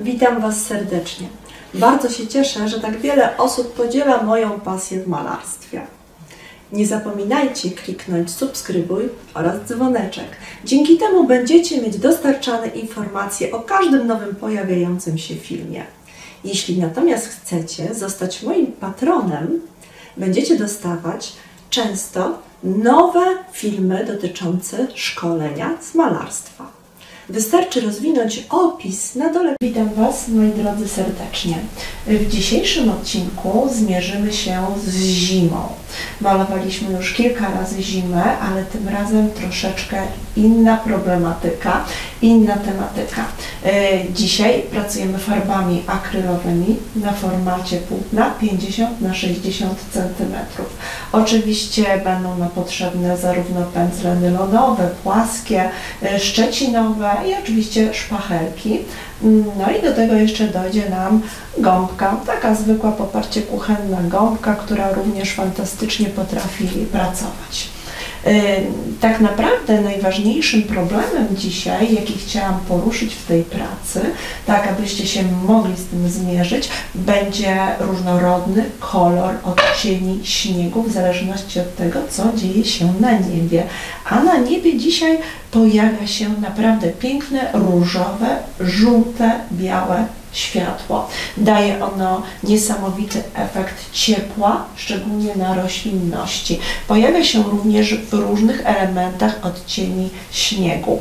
Witam Was serdecznie. Bardzo się cieszę, że tak wiele osób podziela moją pasję w malarstwie. Nie zapominajcie kliknąć subskrybuj oraz dzwoneczek. Dzięki temu będziecie mieć dostarczane informacje o każdym nowym pojawiającym się filmie. Jeśli natomiast chcecie zostać moim patronem, będziecie dostawać często nowe filmy dotyczące szkolenia z malarstwa. Wystarczy rozwinąć opis na dole. Witam Was, moi drodzy, serdecznie. W dzisiejszym odcinku zmierzymy się z zimą. Malowaliśmy już kilka razy zimę, ale tym razem troszeczkę inna problematyka, inna tematyka. Dzisiaj pracujemy farbami akrylowymi na formacie płótna 50 na 60 cm. Oczywiście będą nam potrzebne zarówno pędzle nylonowe, płaskie, szczecinowe i oczywiście szpachelki. No i do tego jeszcze dojdzie nam gąbka, taka zwykła poparcie kuchenna gąbka, która również fantastycznie potrafi pracować. Tak naprawdę najważniejszym problemem dzisiaj, jaki chciałam poruszyć w tej pracy, tak abyście się mogli z tym zmierzyć, będzie różnorodny kolor odcieni śniegu w zależności od tego, co dzieje się na niebie. A na niebie dzisiaj pojawia się naprawdę piękne, różowe, żółte, białe światło. Daje ono niesamowity efekt ciepła, szczególnie na roślinności. Pojawia się również w różnych elementach odcieni śniegu.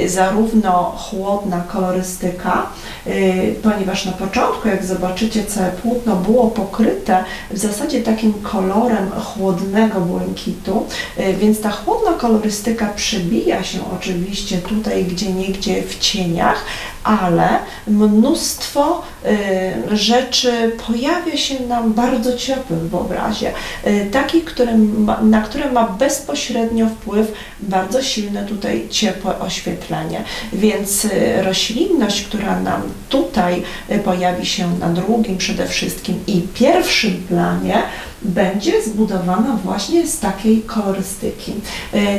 Zarówno chłodna kolorystyka, ponieważ na początku, jak zobaczycie, całe płótno było pokryte w zasadzie takim kolorem chłodnego błękitu, więc ta chłodna kolorystyka przebija się oczywiście tutaj gdzieniegdzie w cieniach, ale mnóstwo rzeczy pojawia się nam bardzo ciepłym w obrazie, takich, na które ma bezpośrednio wpływ bardzo silne tutaj ciepłe oświetlenie. Więc roślinność, która nam tutaj pojawi się na drugim przede wszystkim i pierwszym planie, będzie zbudowana właśnie z takiej kolorystyki.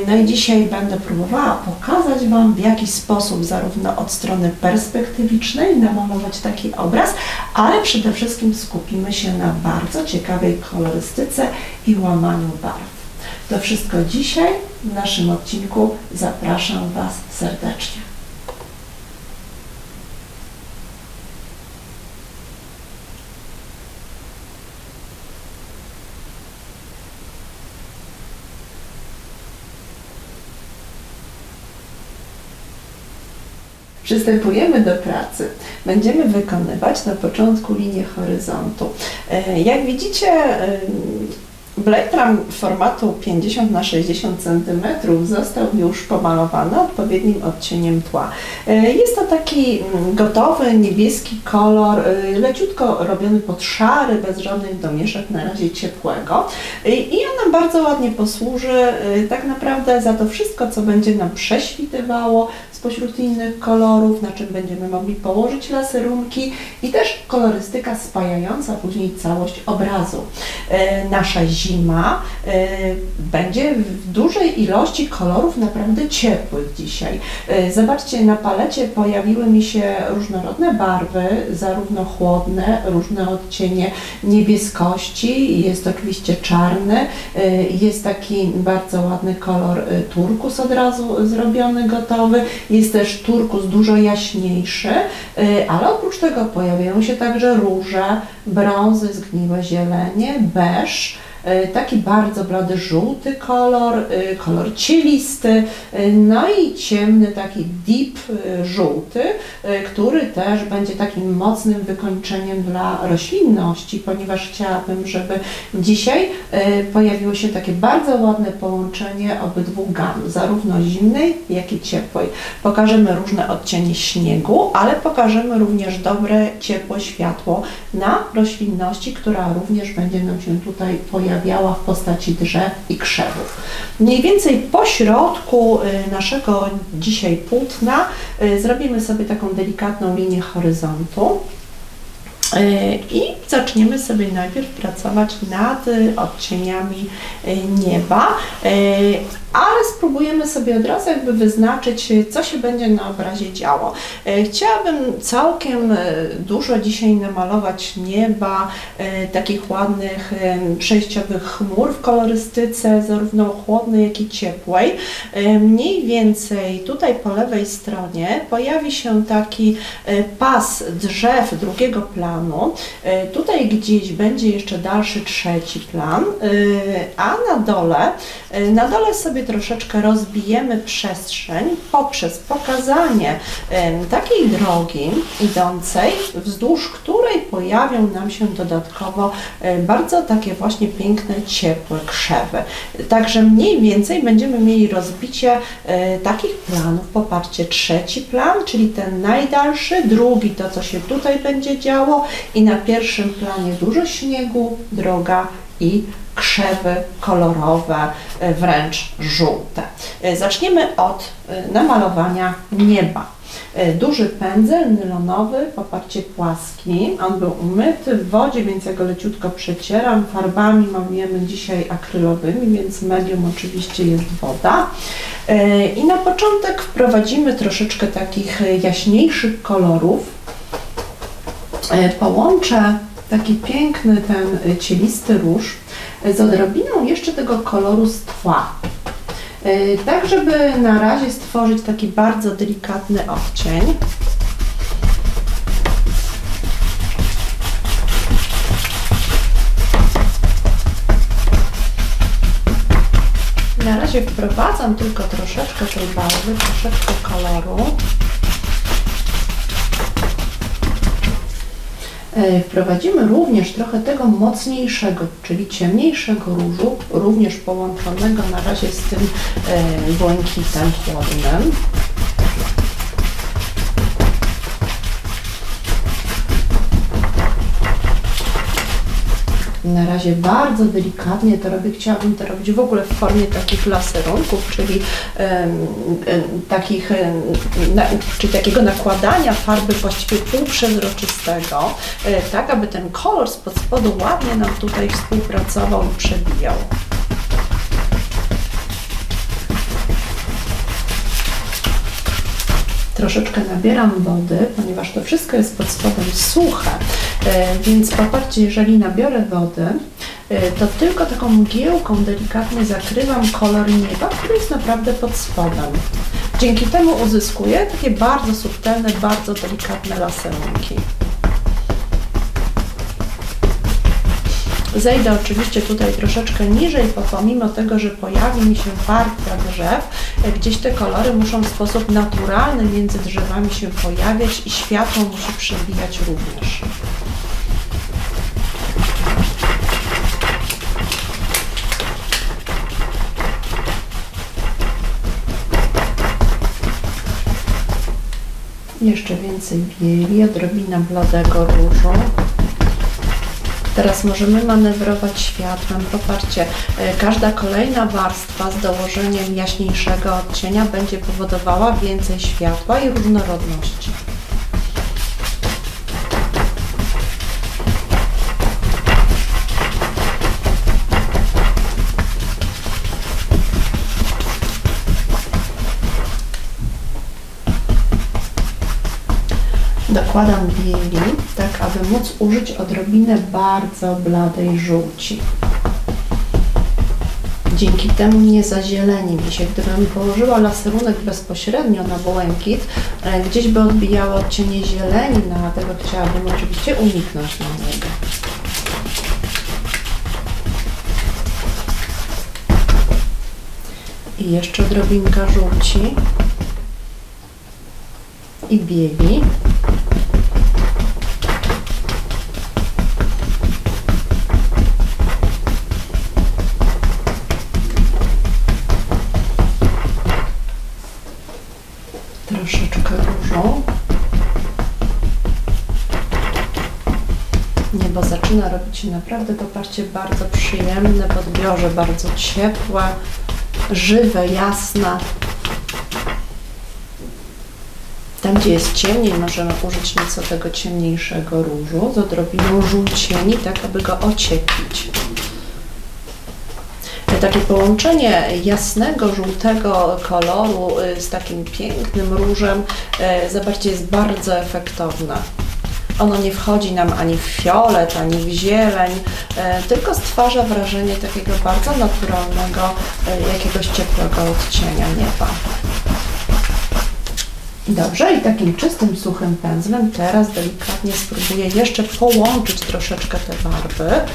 No i dzisiaj będę próbowała pokazać Wam, w jaki sposób zarówno od strony perspektywicznej namalować taki obraz, ale przede wszystkim skupimy się na bardzo ciekawej kolorystyce i łamaniu barw. To wszystko dzisiaj w naszym odcinku. Zapraszam Was serdecznie. Przystępujemy do pracy. Będziemy wykonywać na początku linię horyzontu. Jak widzicie, blejtram formatu 50 na 60 cm został już pomalowany odpowiednim odcieniem tła. Jest to taki gotowy, niebieski kolor, leciutko robiony pod szary, bez żadnych domieszek, na razie ciepłego. I on nam bardzo ładnie posłuży tak naprawdę za to wszystko, co będzie nam prześwitywało spośród innych kolorów, na czym będziemy mogli położyć laserunki i też kolorystyka spajająca później całość obrazu. Nasza zima będzie w dużej ilości kolorów naprawdę ciepłych dzisiaj. Zobaczcie, na palecie pojawiły mi się różnorodne barwy, zarówno chłodne, różne odcienie niebieskości, jest oczywiście czarny, jest taki bardzo ładny kolor turkus od razu zrobiony, gotowy. Jest też turkus dużo jaśniejszy, ale oprócz tego pojawiają się także róże, brązy, zgniłe zielenie, beż, taki bardzo blady żółty kolor, kolor cielisty, no i ciemny taki deep żółty, który też będzie takim mocnym wykończeniem dla roślinności, ponieważ chciałabym, żeby dzisiaj pojawiło się takie bardzo ładne połączenie obydwu gam, zarówno zimnej, jak i ciepłej. Pokażemy różne odcienie śniegu, ale pokażemy również dobre, ciepłe światło na roślinności, która również będzie nam się tutaj pojawiała w postaci drzew i krzewów. Mniej więcej po środku naszego dzisiaj płótna zrobimy sobie taką delikatną linię horyzontu i zaczniemy sobie najpierw pracować nad odcieniami nieba. ale spróbujemy sobie od razu jakby wyznaczyć, co się będzie na obrazie działo. Chciałabym całkiem dużo dzisiaj namalować nieba, takich ładnych, przejściowych chmur w kolorystyce, zarówno chłodnej, jak i ciepłej. Mniej więcej tutaj po lewej stronie pojawi się taki pas drzew drugiego planu. Tutaj gdzieś będzie jeszcze dalszy trzeci plan, a na dole sobie troszeczkę rozbijemy przestrzeń poprzez pokazanie takiej drogi idącej, wzdłuż której pojawią nam się dodatkowo bardzo takie właśnie piękne, ciepłe krzewy. Także mniej więcej będziemy mieli rozbicie takich planów. Popatrzcie, trzeci plan, czyli ten najdalszy, drugi to, co się tutaj będzie działo i na pierwszym planie dużo śniegu, droga i krzewy kolorowe, wręcz żółte. Zaczniemy od namalowania nieba. Duży pędzel nylonowy, popatrzcie, płaski. On był umyty w wodzie, więc ja go leciutko przecieram. Farbami malujemy dzisiaj akrylowymi, więc medium oczywiście jest woda. I na początek wprowadzimy troszeczkę takich jaśniejszych kolorów. Połączę taki piękny, ten cielisty róż z odrobiną jeszcze tego koloru z tła. Tak, żeby na razie stworzyć taki bardzo delikatny odcień. Na razie wprowadzam tylko troszeczkę tej barwy, troszeczkę koloru. Wprowadzimy również trochę tego mocniejszego, czyli ciemniejszego różu, również połączonego na razie z tym błękitem chłodnym. Na razie bardzo delikatnie to robię. Chciałabym to robić w ogóle w formie takich laserunków, czyli takiego nakładania farby właściwie półprzezroczystego, tak aby ten kolor spod spodu ładnie nam tutaj współpracował i przebijał. Troszeczkę nabieram wody, ponieważ to wszystko jest pod spodem suche, więc popatrzcie, jeżeli nabiorę wody, to tylko taką mgiełką delikatnie zakrywam kolor nieba, który jest naprawdę pod spodem. Dzięki temu uzyskuję takie bardzo subtelne, bardzo delikatne laserunki. Zejdę oczywiście tutaj troszeczkę niżej, bo pomimo tego, że pojawi mi się warstwa drzew, gdzieś te kolory muszą w sposób naturalny między drzewami się pojawiać i światło musi przebijać również. Jeszcze więcej bieli, odrobina bladego różu. Teraz możemy manewrować światłem. Popatrzcie, każda kolejna warstwa z dołożeniem jaśniejszego odcienia będzie powodowała więcej światła i różnorodności. Dokładam bieli, tak aby móc użyć odrobinę bardzo bladej żółci. Dzięki temu nie zazieleni mi się. Gdybym położyła laserunek bezpośrednio na błękit, gdzieś by odbijało odcienie zieleni, no a tego chciałabym oczywiście uniknąć na niego. I jeszcze odrobinka żółci i bieli. Troszeczkę różą. Niebo zaczyna robić się naprawdę, popatrzcie, bardzo przyjemne w odbiorze, bardzo ciepłe, żywe, jasne. Tam, gdzie jest ciemniej, możemy użyć nieco tego ciemniejszego różu z odrobiną żółcieni, tak aby go ocieplić. Takie połączenie jasnego, żółtego koloru z takim pięknym różem, zobaczcie, jest bardzo efektowne. Ono nie wchodzi nam ani w fiolet, ani w zieleń, tylko stwarza wrażenie takiego bardzo naturalnego, jakiegoś ciepłego odcienia nieba. Dobrze, i takim czystym, suchym pędzlem teraz delikatnie spróbuję jeszcze połączyć troszeczkę te barwy.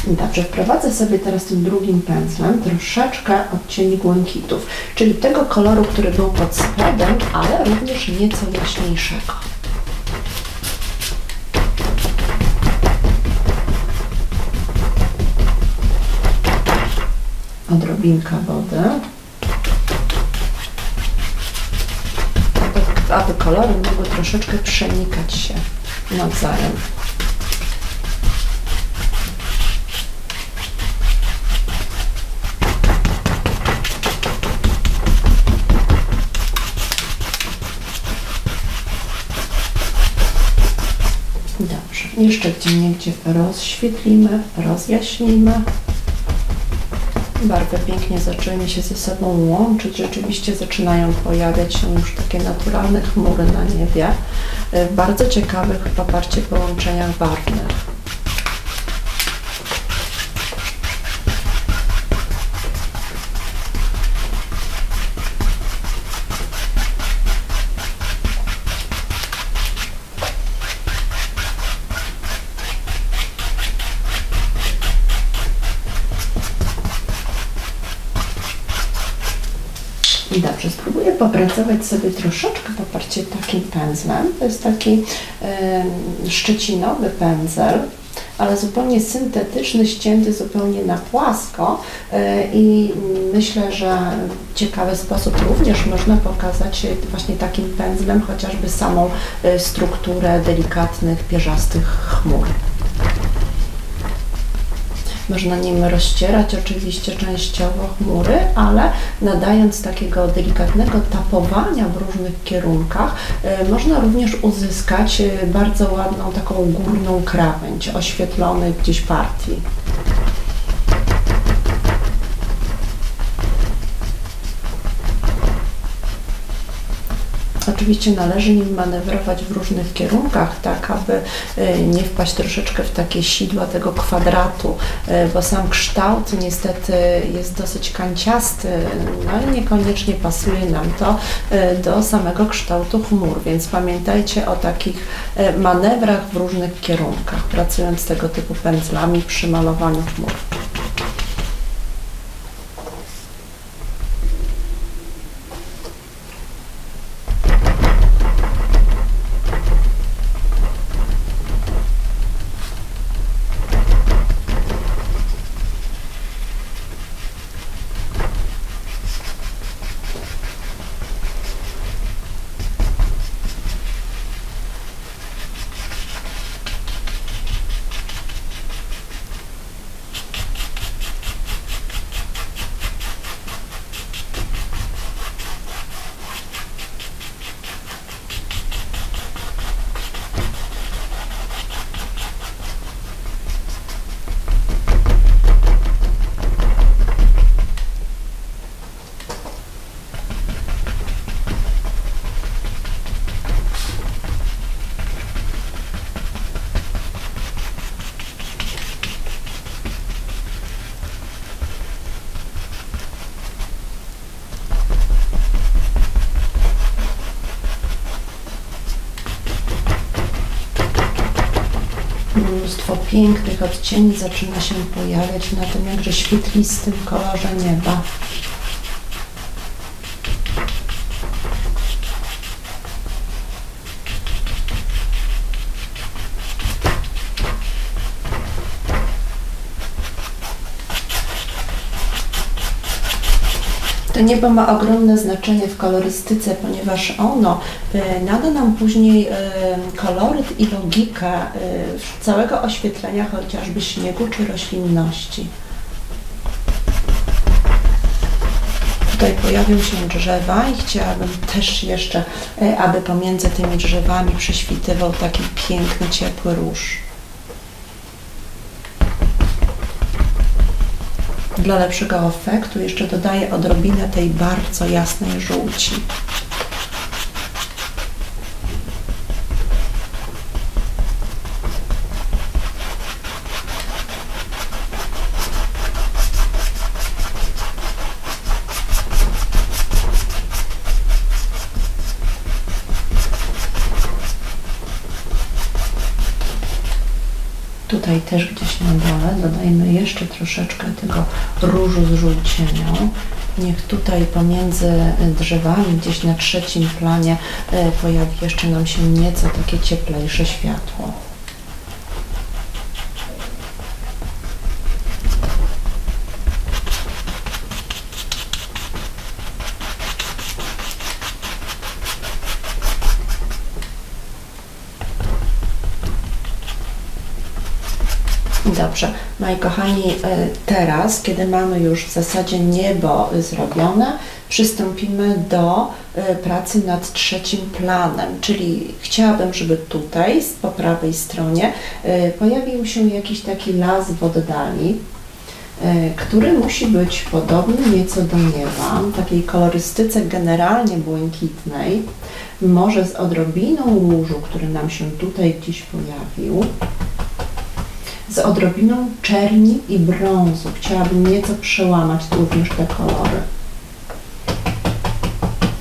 Dobrze, wprowadzę sobie teraz tym drugim pędzlem troszeczkę odcieni błękitów, czyli tego koloru, który był pod spodem, ale również nieco jaśniejszego. Odrobinka wody, aby kolory mogły troszeczkę przenikać się nawzajem. Dobrze, jeszcze gdzieniegdzie rozświetlimy, rozjaśnimy. Barwy pięknie zaczęły mi się ze sobą łączyć, rzeczywiście zaczynają pojawiać się już takie naturalne chmury na niebie w bardzo ciekawych, popatrzcie, połączeniach barwnych. I dobrze, spróbuję popracować sobie troszeczkę, popatrzcie, takim pędzlem. To jest taki szczecinowy pędzel, ale zupełnie syntetyczny, ścięty zupełnie na płasko i myślę, że w ciekawy sposób również można pokazać właśnie takim pędzlem chociażby samą strukturę delikatnych, pierzastych chmur. Można nim rozcierać oczywiście częściowo chmury, ale nadając takiego delikatnego tapowania w różnych kierunkach, można również uzyskać bardzo ładną taką górną krawędź oświetlonych gdzieś partii. Oczywiście należy nim manewrować w różnych kierunkach, tak aby nie wpaść troszeczkę w takie sidła tego kwadratu, bo sam kształt niestety jest dosyć kanciasty, no i niekoniecznie pasuje nam to do samego kształtu chmur, więc pamiętajcie o takich manewrach w różnych kierunkach, pracując tego typu pędzlami przy malowaniu chmur. Mnóstwo pięknych odcieni zaczyna się pojawiać na tym jakże świetlistym kolorze nieba. To niebo ma ogromne znaczenie w kolorystyce, ponieważ ono nada nam później koloryt i logikę całego oświetlenia chociażby śniegu czy roślinności. Tutaj pojawią się drzewa i chciałabym też jeszcze, aby pomiędzy tymi drzewami prześwitywał taki piękny, ciepły róż. Dla lepszego efektu jeszcze dodaję odrobinę tej bardzo jasnej żółci. Tutaj też gdzieś na dole dodajmy jeszcze troszeczkę tego różu z żółcienią. Niech tutaj pomiędzy drzewami, gdzieś na trzecim planie pojawi jeszcze nam się nieco takie cieplejsze światło. Dobrze, moi kochani, teraz, kiedy mamy już w zasadzie niebo zrobione, przystąpimy do pracy nad trzecim planem, czyli chciałabym, żeby tutaj, po prawej stronie, pojawił się jakiś taki las w oddali, który musi być podobny nieco do nieba, takiej kolorystyce generalnie błękitnej, może z odrobiną różu, który nam się tutaj gdzieś pojawił, z odrobiną czerni i brązu. Chciałabym nieco przełamać również te kolory.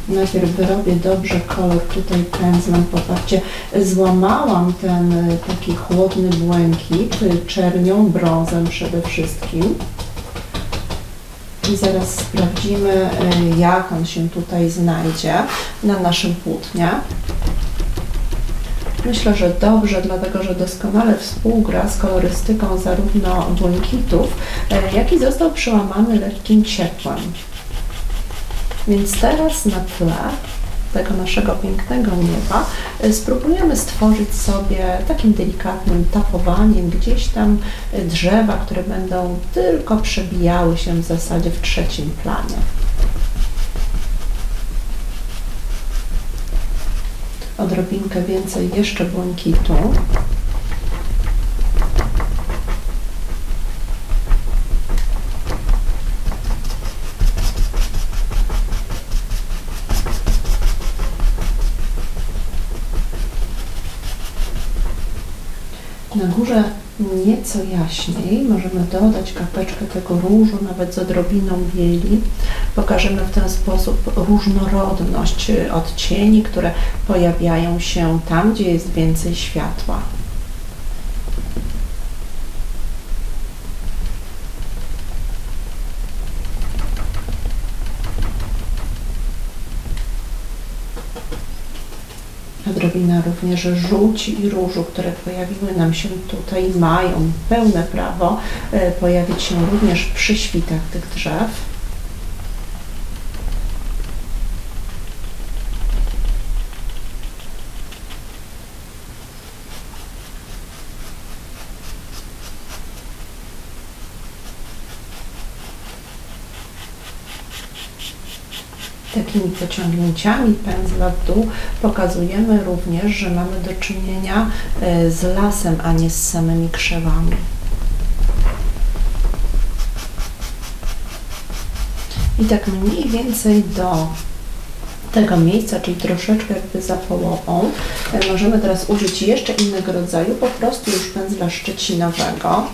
Najpierw wyrobię dobrze kolor tutaj pędzlem. Popatrzcie, złamałam ten taki chłodny błękit czernią, brązem przede wszystkim. I zaraz sprawdzimy, jak on się tutaj znajdzie na naszym płótnie. Myślę, że dobrze, dlatego że doskonale współgra z kolorystyką zarówno błękitów, jak i został przełamany lekkim ciepłem. Więc teraz na tle tego naszego pięknego nieba spróbujemy stworzyć sobie takim delikatnym tapowaniem gdzieś tam drzewa, które będą tylko przebijały się w zasadzie w trzecim planie. Odrobinkę więcej jeszcze błękitu. Na górze nieco jaśniej możemy dodać kapeczkę tego różu, nawet z odrobiną bieli. Pokażemy w ten sposób różnorodność odcieni, które pojawiają się tam, gdzie jest więcej światła. Odrobina również żółci i różu, które pojawiły nam się tutaj, mają pełne prawo pojawić się również przy świtach tych drzew. Takimi pociągnięciami pędzla w dół pokazujemy również, że mamy do czynienia z lasem, a nie z samymi krzewami. I tak mniej więcej do tego miejsca, czyli troszeczkę jakby za połową, możemy teraz użyć jeszcze innego rodzaju, po prostu już pędzla szczecinowego,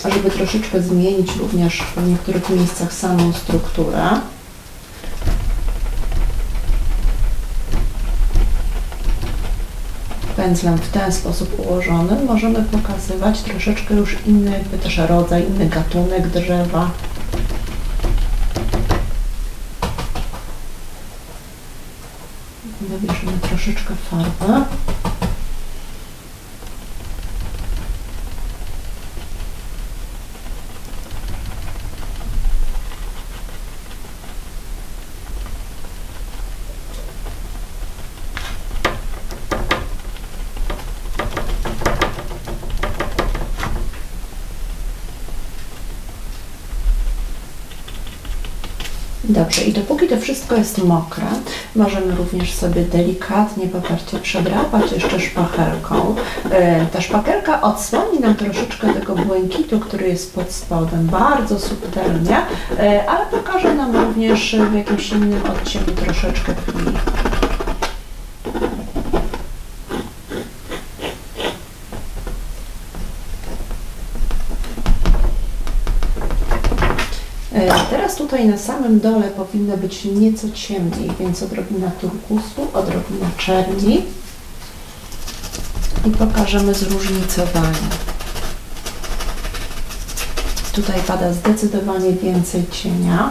żeby troszeczkę zmienić również w niektórych miejscach samą strukturę. Pędzlem w ten sposób ułożonym możemy pokazywać troszeczkę już inny jakby też rodzaj, inny gatunek drzewa. Dobierzemy troszeczkę farby. Dobrze, i dopóki to wszystko jest mokre, możemy również sobie delikatnie, popatrzcie, przedrapać jeszcze szpachelką. Ta szpachelka odsłoni nam troszeczkę tego błękitu, który jest pod spodem, bardzo subtelnie, ale pokaże nam również w jakimś innym odcieniu troszeczkę krwi. Teraz tutaj na samym dole powinno być nieco ciemniej, więc odrobina turkusu, odrobina czerni i pokażemy zróżnicowanie. Tutaj pada zdecydowanie więcej cienia.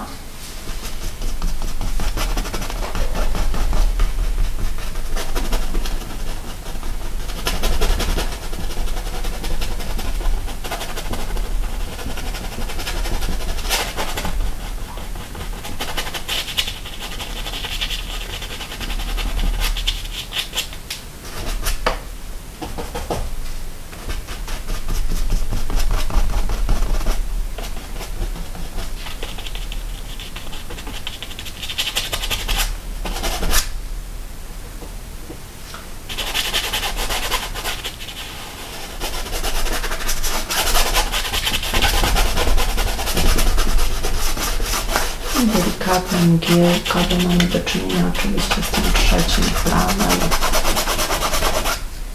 Delikatna mgiełka, bo mamy do czynienia oczywiście z tym trzecim planem.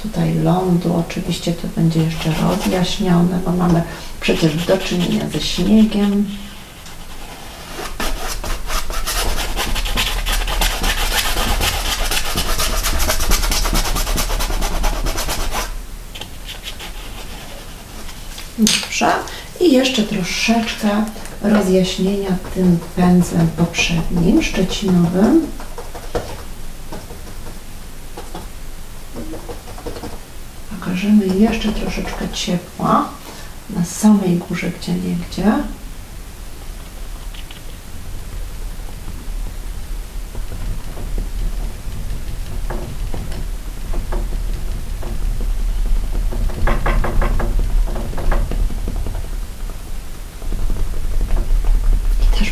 Tutaj lądu, oczywiście to będzie jeszcze rozjaśnione, bo mamy przecież do czynienia ze śniegiem. Dobrze. I jeszcze troszeczkę rozjaśnienia tym pędzlem poprzednim, szczecinowym. Pokażemy jeszcze troszeczkę ciepła na samej górze gdzieniegdzie.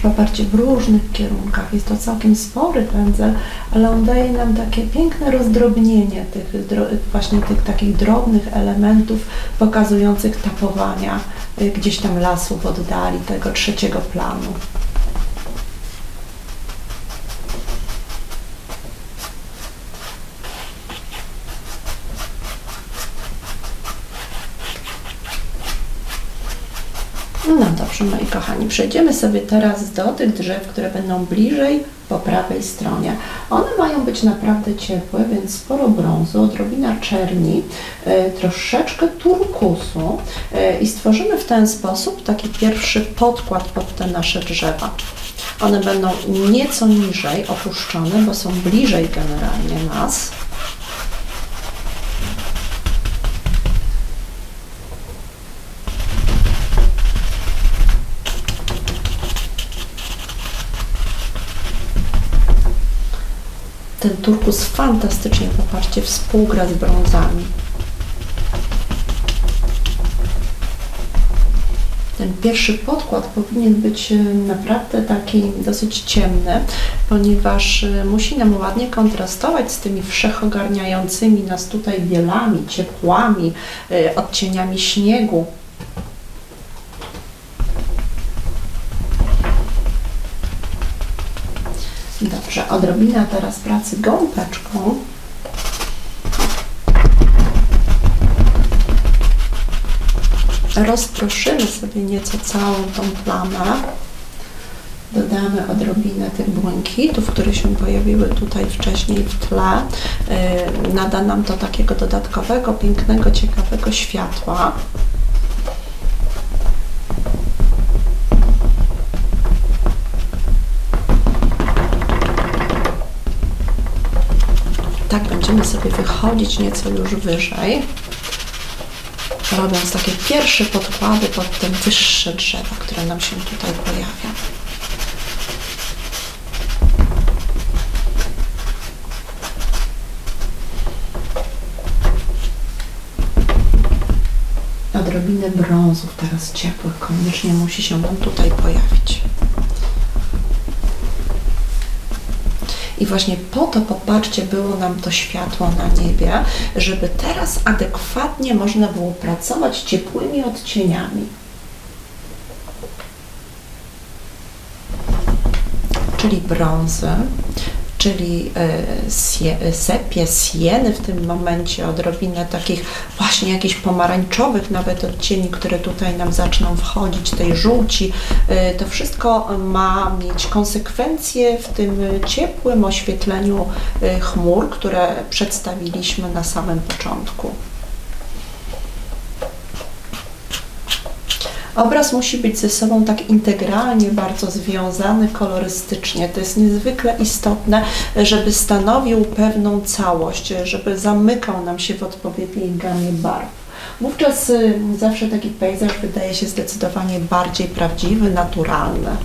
Poparcie w różnych kierunkach. Jest to całkiem spory pędzel, ale on daje nam takie piękne rozdrobnienie tych takich drobnych elementów pokazujących tapowania gdzieś tam lasu w oddali tego trzeciego planu. No dobrze, moi kochani, przejdziemy sobie teraz do tych drzew, które będą bliżej po prawej stronie. One mają być naprawdę ciepłe, więc sporo brązu, odrobina czerni, troszeczkę turkusu i stworzymy w ten sposób taki pierwszy podkład pod te nasze drzewa. One będą nieco niżej opuszczone, bo są bliżej generalnie nas. Ten turkus fantastycznie, popatrzcie, współgra z brązami. Ten pierwszy podkład powinien być naprawdę taki dosyć ciemny, ponieważ musi nam ładnie kontrastować z tymi wszechogarniającymi nas tutaj bielami, ciepłami, odcieniami śniegu. Dobrze, odrobina teraz pracy gąbeczką. Rozproszymy sobie nieco całą tą plamę. Dodamy odrobinę tych błękitów, które się pojawiły tutaj wcześniej w tle. Nada nam to takiego dodatkowego, pięknego, ciekawego światła. Tak będziemy sobie wychodzić nieco już wyżej, robiąc takie pierwsze podkłady pod te wyższe drzewa, które nam się tutaj pojawią. Odrobinę brązów teraz ciepłych koniecznie musi się nam tutaj pojawić. I właśnie po to, popatrzcie, było nam to światło na niebie, żeby teraz adekwatnie można było pracować ciepłymi odcieniami. Czyli brązy, czyli sepie, sieny w tym momencie, odrobinę takich właśnie jakichś pomarańczowych nawet odcieni, które tutaj nam zaczną wchodzić, tej żółci. To wszystko ma mieć konsekwencje w tym ciepłym oświetleniu chmur, które przedstawiliśmy na samym początku. Obraz musi być ze sobą tak integralnie bardzo związany kolorystycznie. To jest niezwykle istotne, żeby stanowił pewną całość, żeby zamykał nam się w odpowiedniej gamie barw. Wówczas zawsze taki pejzaż wydaje się zdecydowanie bardziej prawdziwy, naturalny.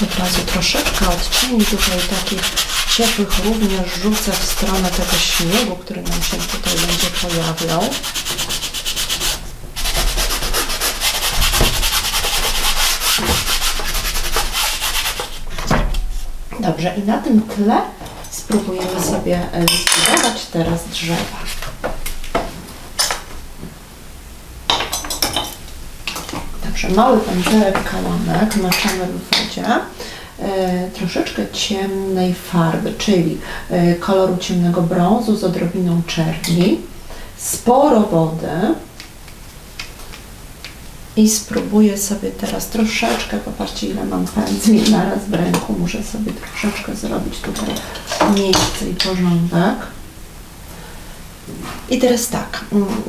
Od razu troszeczkę odcieni tutaj takich ciepłych również rzucę w stronę tego śniegu, który nam się tutaj będzie pojawiał. Dobrze, i na tym tle spróbujemy sobie zbudować teraz drzewa. Dobrze, mały pędzelek kałamek maczamy w wodzie, troszeczkę ciemnej farby, czyli koloru ciemnego brązu z odrobiną czerni, sporo wody i spróbuję sobie teraz troszeczkę, popatrzcie ile mam pędzli naraz w ręku, muszę sobie troszeczkę zrobić tutaj miejsce i porządek. I teraz tak,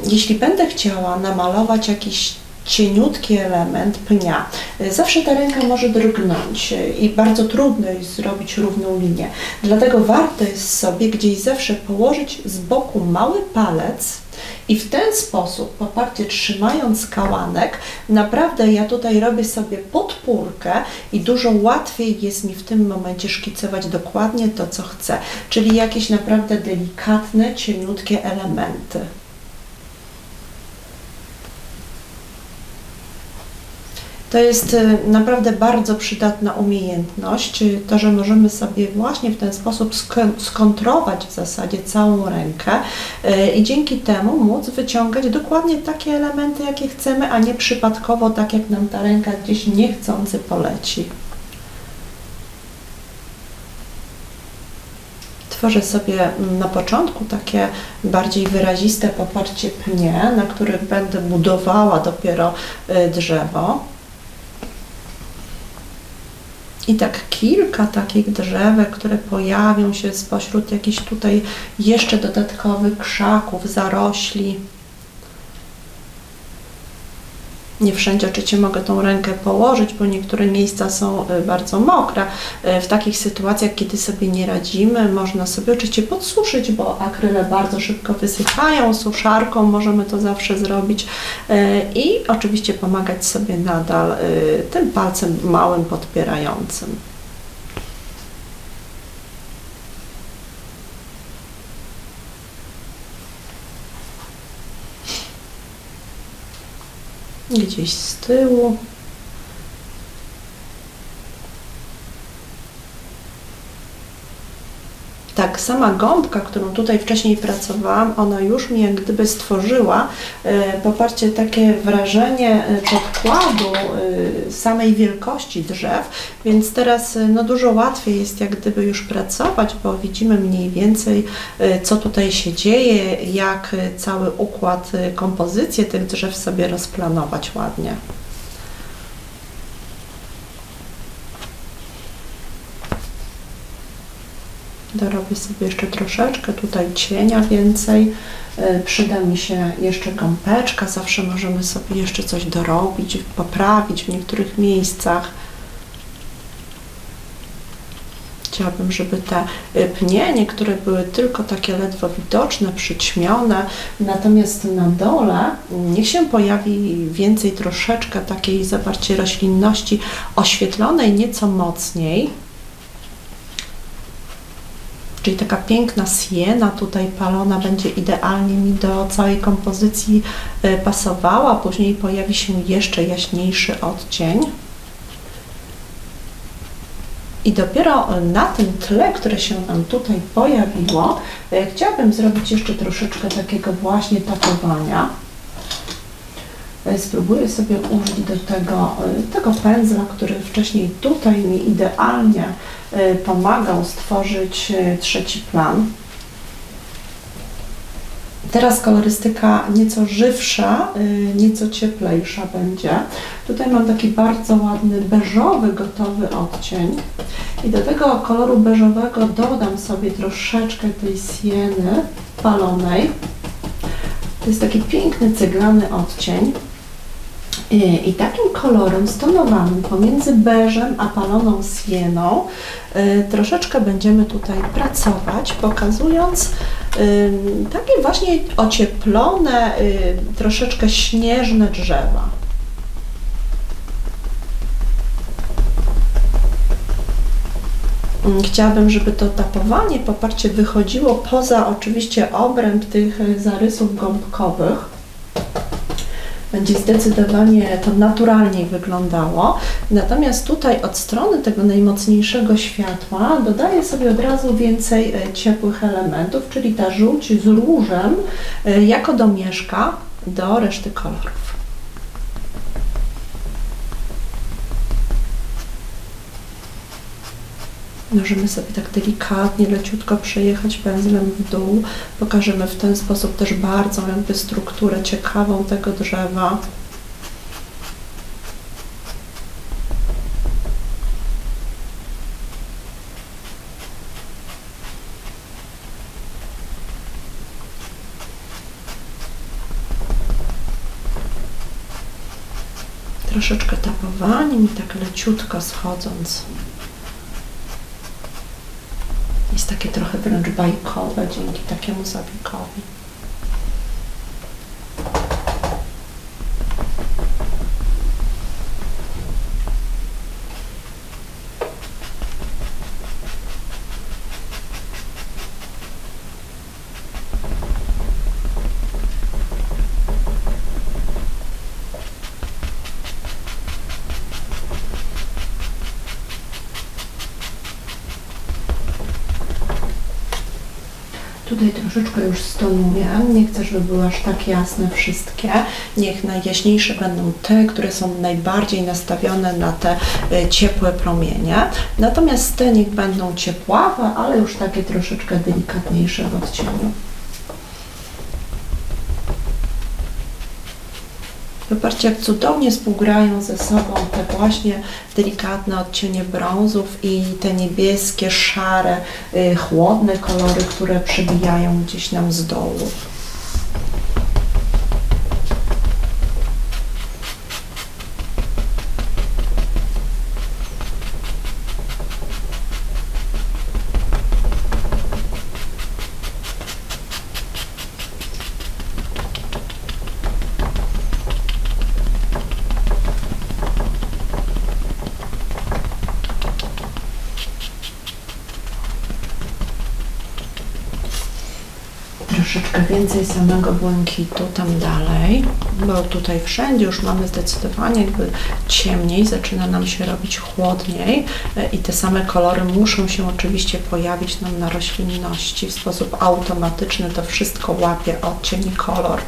jeśli będę chciała namalować jakiś cieniutki element pnia. Zawsze ta ręka może drgnąć i bardzo trudno jest zrobić równą linię. Dlatego warto jest sobie gdzieś zawsze położyć z boku mały palec i w ten sposób, popatrzcie, trzymając kałanek, naprawdę ja tutaj robię sobie podpórkę i dużo łatwiej jest mi w tym momencie szkicować dokładnie to, co chcę. Czyli jakieś naprawdę delikatne, cieniutkie elementy. To jest naprawdę bardzo przydatna umiejętność, to, że możemy sobie właśnie w ten sposób skontrować w zasadzie całą rękę i dzięki temu móc wyciągać dokładnie takie elementy, jakie chcemy, a nie przypadkowo tak, jak nam ta ręka gdzieś niechcący poleci. Tworzę sobie na początku takie bardziej wyraziste, poparcie pnie, na których będę budowała dopiero drzewo. I tak kilka takich drzewek, które pojawią się spośród jakichś tutaj jeszcze dodatkowych krzaków, zarośli. Nie wszędzie oczywiście mogę tą rękę położyć, bo niektóre miejsca są bardzo mokre. W takich sytuacjach, kiedy sobie nie radzimy, można sobie oczywiście podsuszyć, bo akryle bardzo szybko wysychają. Suszarką możemy to zawsze zrobić i oczywiście pomagać sobie nadal tym palcem małym podpierającym. Gdzieś z tyłu. Tak, sama gąbka, którą tutaj wcześniej pracowałam, ona już mi jak gdyby stworzyła, popatrzcie, takie wrażenie podkładu samej wielkości drzew, więc teraz no, dużo łatwiej jest jak gdyby już pracować, bo widzimy mniej więcej, co tutaj się dzieje, jak cały układ, kompozycję tych drzew sobie rozplanować ładnie. Dorobię sobie jeszcze troszeczkę tutaj cienia więcej. Przyda mi się jeszcze gąbeczka. Zawsze możemy sobie jeszcze coś dorobić, poprawić w niektórych miejscach. chciałabym, żeby te pnie, niektóre były tylko takie ledwo widoczne, przyćmione, natomiast na dole niech się pojawi więcej troszeczkę takiej zawarcie roślinności oświetlonej nieco mocniej. Czyli taka piękna siena tutaj palona będzie idealnie mi do całej kompozycji pasowała. Później pojawi się jeszcze jaśniejszy odcień. I dopiero na tym tle, które się nam tutaj pojawiło, chciałabym zrobić jeszcze troszeczkę takiego właśnie tapowania. Spróbuję sobie użyć do tego pędzla, który wcześniej tutaj mi idealnie pomagał stworzyć trzeci plan. Teraz kolorystyka nieco żywsza, nieco cieplejsza będzie. Tutaj mam taki bardzo ładny beżowy, gotowy odcień. I do tego koloru beżowego dodam sobie troszeczkę tej sieny palonej. To jest taki piękny, ceglany odcień. I takim kolorem stonowanym pomiędzy beżem a paloną sieną troszeczkę będziemy tutaj pracować, pokazując takie właśnie ocieplone, troszeczkę śnieżne drzewa. Chciałabym, żeby to tapowanie, poparcie wychodziło poza oczywiście obręb tych zarysów gąbkowych. Będzie zdecydowanie to naturalniej wyglądało. Natomiast tutaj od strony tego najmocniejszego światła dodaję sobie od razu więcej ciepłych elementów, czyli ta żółć z różem jako domieszka do reszty kolorów. Możemy sobie tak delikatnie, leciutko przejechać pędzlem w dół. Pokażemy w ten sposób też bardzo jakby strukturę ciekawą tego drzewa. Troszeczkę tapowaniem i tak leciutko schodząc. Jest takie trochę wręcz bajkowe dzięki takiemu zabiegowi. Tutaj troszeczkę już stonuję, nie chcę, żeby były aż tak jasne wszystkie. Niech najjaśniejsze będą te, które są najbardziej nastawione na te ciepłe promienie. Natomiast te niech będą ciepławe, ale już takie troszeczkę delikatniejsze w odcieniu. Zobaczcie, jak cudownie współgrają ze sobą te właśnie delikatne odcienie brązów i te niebieskie, szare, chłodne kolory, które przebijają gdzieś nam z dołu. Troszeczkę więcej samego błękitu tam dalej, bo tutaj wszędzie już mamy zdecydowanie jakby ciemniej, zaczyna nam się robić chłodniej i te same kolory muszą się oczywiście pojawić nam na roślinności. W sposób automatyczny to wszystko łapie odcień i kolor.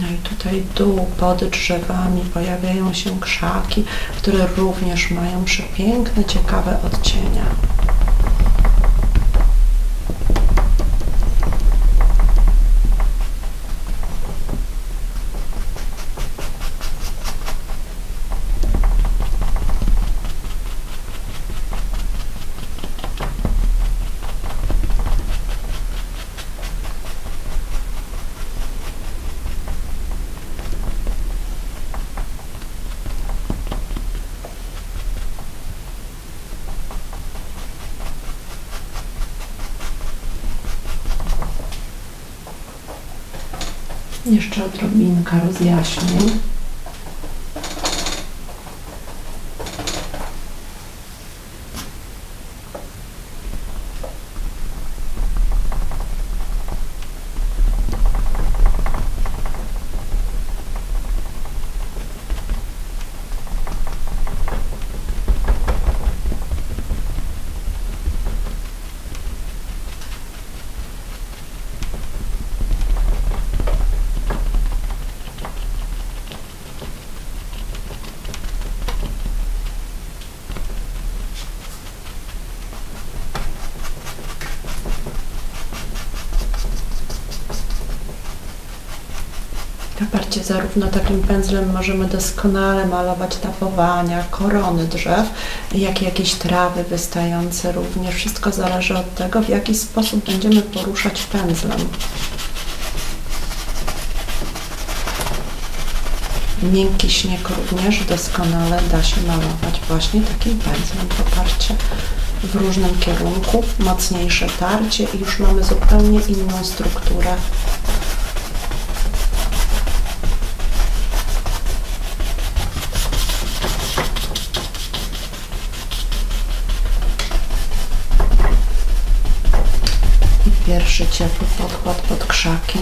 No i tutaj dół, pod drzewami pojawiają się krzaki, które również mają przepiękne, ciekawe odcienia. Jeszcze odrobinka rozjaśnień. Zobaczcie, zarówno takim pędzlem możemy doskonale malować tapowania, korony drzew, jak i jakieś trawy wystające również. Wszystko zależy od tego, w jaki sposób będziemy poruszać pędzlem. Miękki śnieg również doskonale da się malować właśnie takim pędzlem. Poparcie w różnym kierunku, mocniejsze tarcie i już mamy zupełnie inną strukturę. Pierwszy ciepły podkład pod krzaki.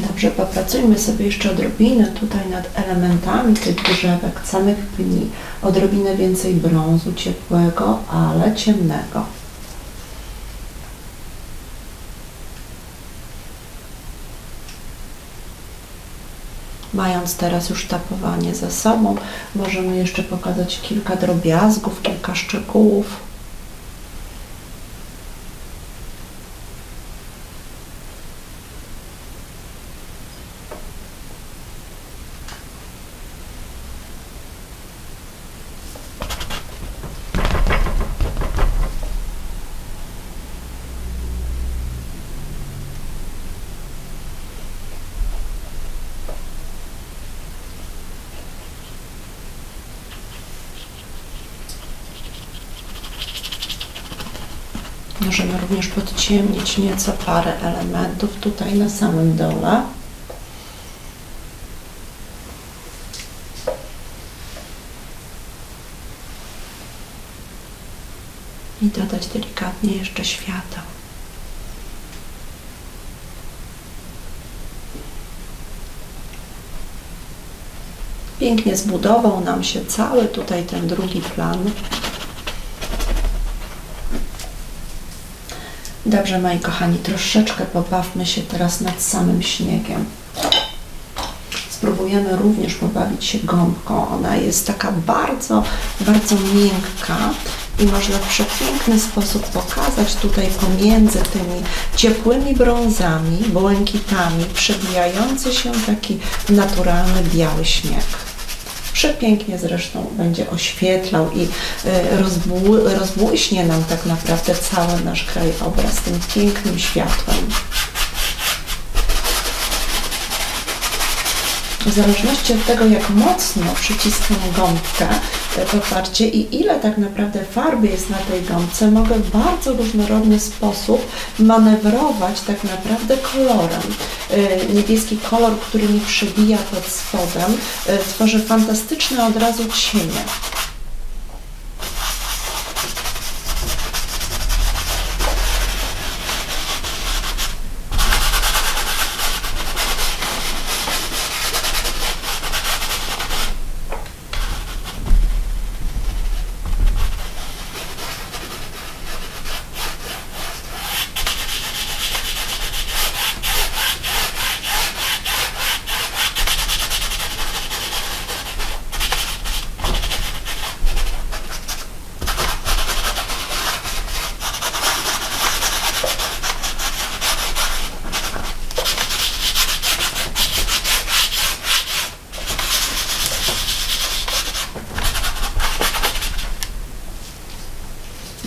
Dobrze, popracujmy sobie jeszcze odrobinę tutaj nad elementami tych drzewek, samych pni. Odrobinę więcej brązu ciepłego, ale ciemnego. Mając teraz już tapowanie za sobą, możemy jeszcze pokazać kilka drobiazgów, kilka szczegółów. Możemy również podciemnić nieco parę elementów tutaj na samym dole. I dodać delikatnie jeszcze świateł. Pięknie zbudował nam się cały tutaj ten drugi plan. Dobrze, moi kochani, troszeczkę pobawmy się teraz nad samym śniegiem. Spróbujemy również pobawić się gąbką. Ona jest taka bardzo, bardzo miękka i można w przepiękny sposób pokazać tutaj pomiędzy tymi ciepłymi brązami, błękitami przebijający się taki naturalny biały śnieg. Przepięknie zresztą będzie oświetlał i rozbłyśnie nam tak naprawdę cały nasz krajobraz tym pięknym światłem. W zależności od tego, jak mocno przyciskam gąbkę, poparcie i ile tak naprawdę farby jest na tej gąbce, mogę w bardzo różnorodny sposób manewrować tak naprawdę kolorem. Niebieski kolor, który mi przebija pod spodem, tworzy fantastyczne od razu cienie.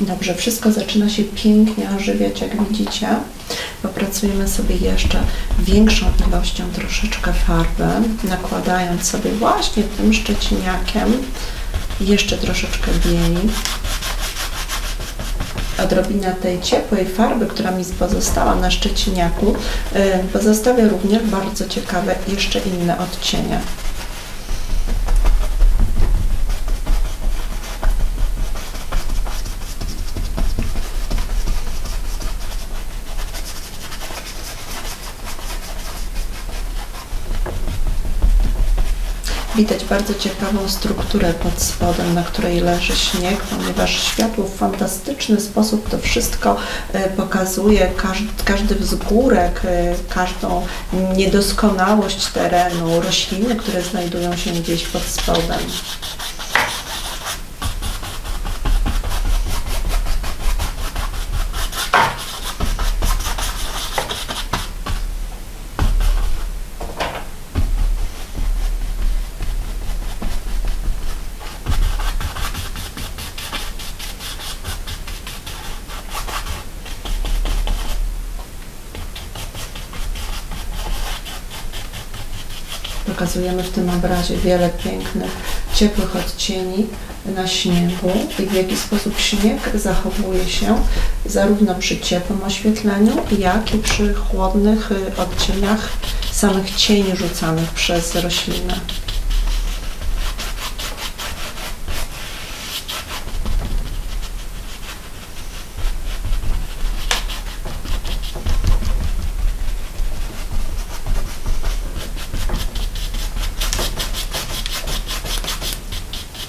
Dobrze, wszystko zaczyna się pięknie ożywiać, jak widzicie. Popracujemy sobie jeszcze większą ilością troszeczkę farby, nakładając sobie właśnie tym szczeciniakiem jeszcze troszeczkę bieli. Odrobina tej ciepłej farby, która mi pozostała na szczeciniaku, pozostawia również bardzo ciekawe jeszcze inne odcienie. Widać bardzo ciekawą strukturę pod spodem, na której leży śnieg, ponieważ światło w fantastyczny sposób to wszystko pokazuje, każdy wzgórek, każdą niedoskonałość terenu, rośliny, które znajdują się gdzieś pod spodem. Pokazujemy w tym obrazie wiele pięknych, ciepłych odcieni na śniegu i w jaki sposób śnieg zachowuje się zarówno przy ciepłym oświetleniu, jak i przy chłodnych odcieniach samych cieni rzucanych przez rośliny.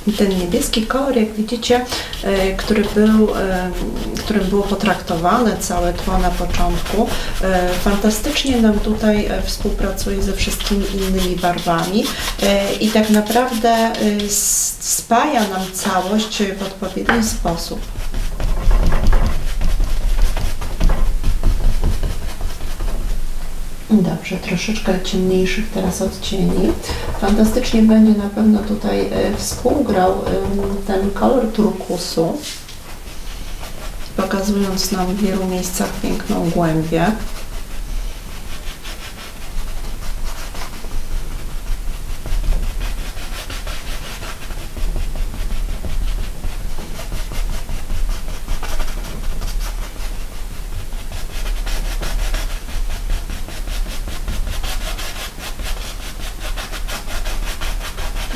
I ten niebieski kolor, jak widzicie, którym było potraktowane całe tło na początku, fantastycznie nam tutaj współpracuje ze wszystkimi innymi barwami i tak naprawdę spaja nam całość w odpowiedni sposób. Dobrze, troszeczkę ciemniejszych teraz odcieni. Fantastycznie będzie na pewno tutaj współgrał ten kolor turkusu, pokazując nam w wielu miejscach piękną głębię.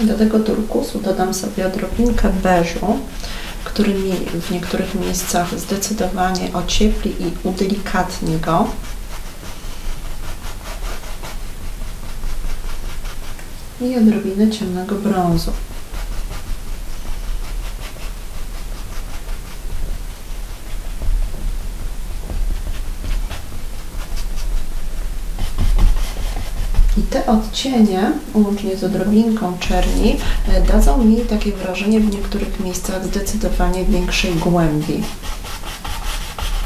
Do tego turkusu dodam sobie odrobinkę beżu, który mi w niektórych miejscach zdecydowanie ociepli i udelikatni go. I odrobinę ciemnego brązu. I te odcienie, łącznie z odrobinką czerni, dadzą mi takie wrażenie w niektórych miejscach zdecydowanie większej głębi.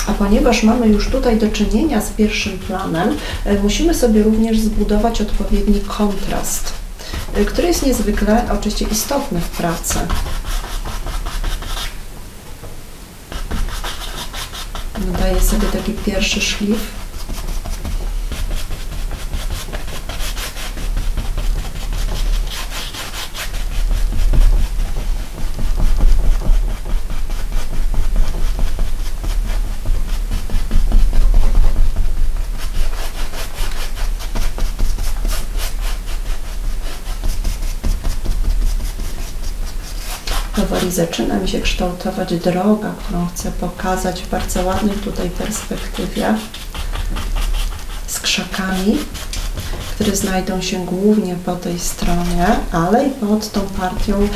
A ponieważ mamy już tutaj do czynienia z pierwszym planem, musimy sobie również zbudować odpowiedni kontrast, który jest niezwykle oczywiście istotny w pracy. Dodaję sobie taki pierwszy szlif. Powoli zaczyna mi się kształtować droga, którą chcę pokazać w bardzo ładnej tutaj perspektywie, z krzakami, które znajdą się głównie po tej stronie, ale i pod tą partią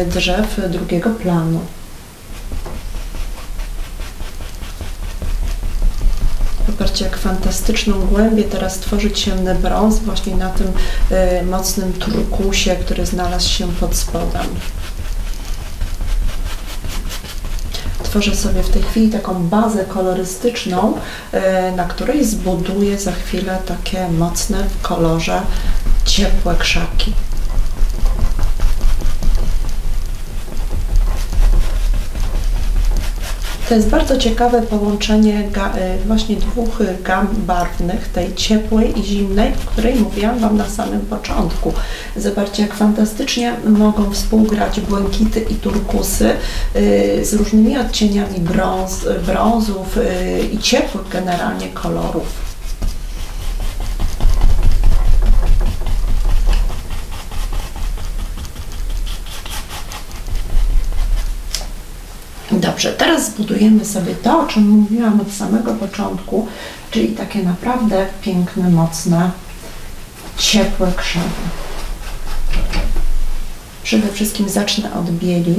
drzew drugiego planu. Popatrzcie, jak fantastyczną głębię teraz tworzy ciemny brąz właśnie na tym mocnym turkusie, który znalazł się pod spodem. Tworzę sobie w tej chwili taką bazę kolorystyczną, na której zbuduję za chwilę takie mocne w kolorze ciepłe krzaki. To jest bardzo ciekawe połączenie właśnie dwóch gam barwnych, tej ciepłej i zimnej, o której mówiłam Wam na samym początku. Zobaczcie, jak fantastycznie mogą współgrać błękity i turkusy z różnymi odcieniami brązów i ciepłych generalnie kolorów. Dobrze, teraz zbudujemy sobie to, o czym mówiłam od samego początku, czyli takie naprawdę piękne, mocne, ciepłe krzewy. Przede wszystkim zacznę od bieli,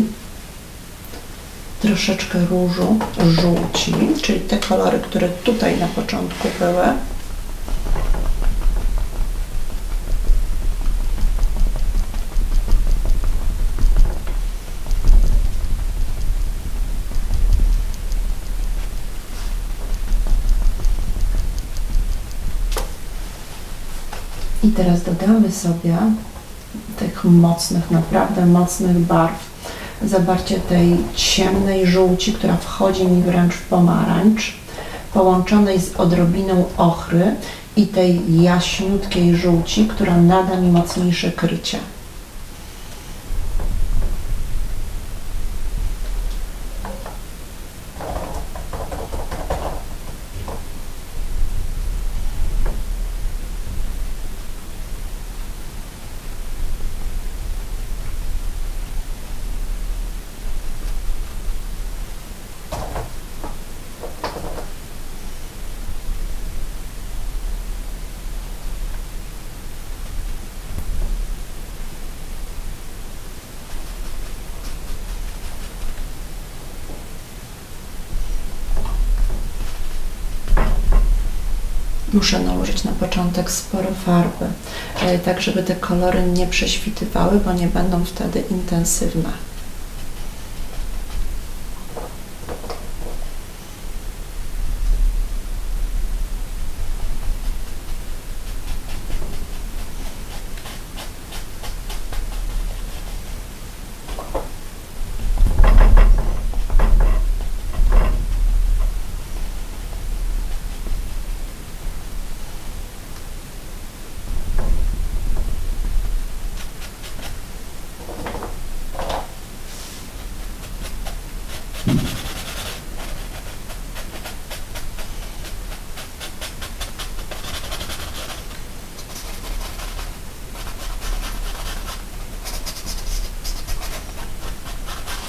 troszeczkę różu, żółci, czyli te kolory, które tutaj na początku były. I teraz dodamy sobie tych mocnych, naprawdę mocnych barw. Zobaczcie, tej ciemnej żółci, która wchodzi mi wręcz w pomarańcz, połączonej z odrobiną ochry i tej jaśniutkiej żółci, która nada mi mocniejsze krycie. Muszę nałożyć na początek sporo farby, tak żeby te kolory nie prześwitywały, bo nie będą wtedy intensywne.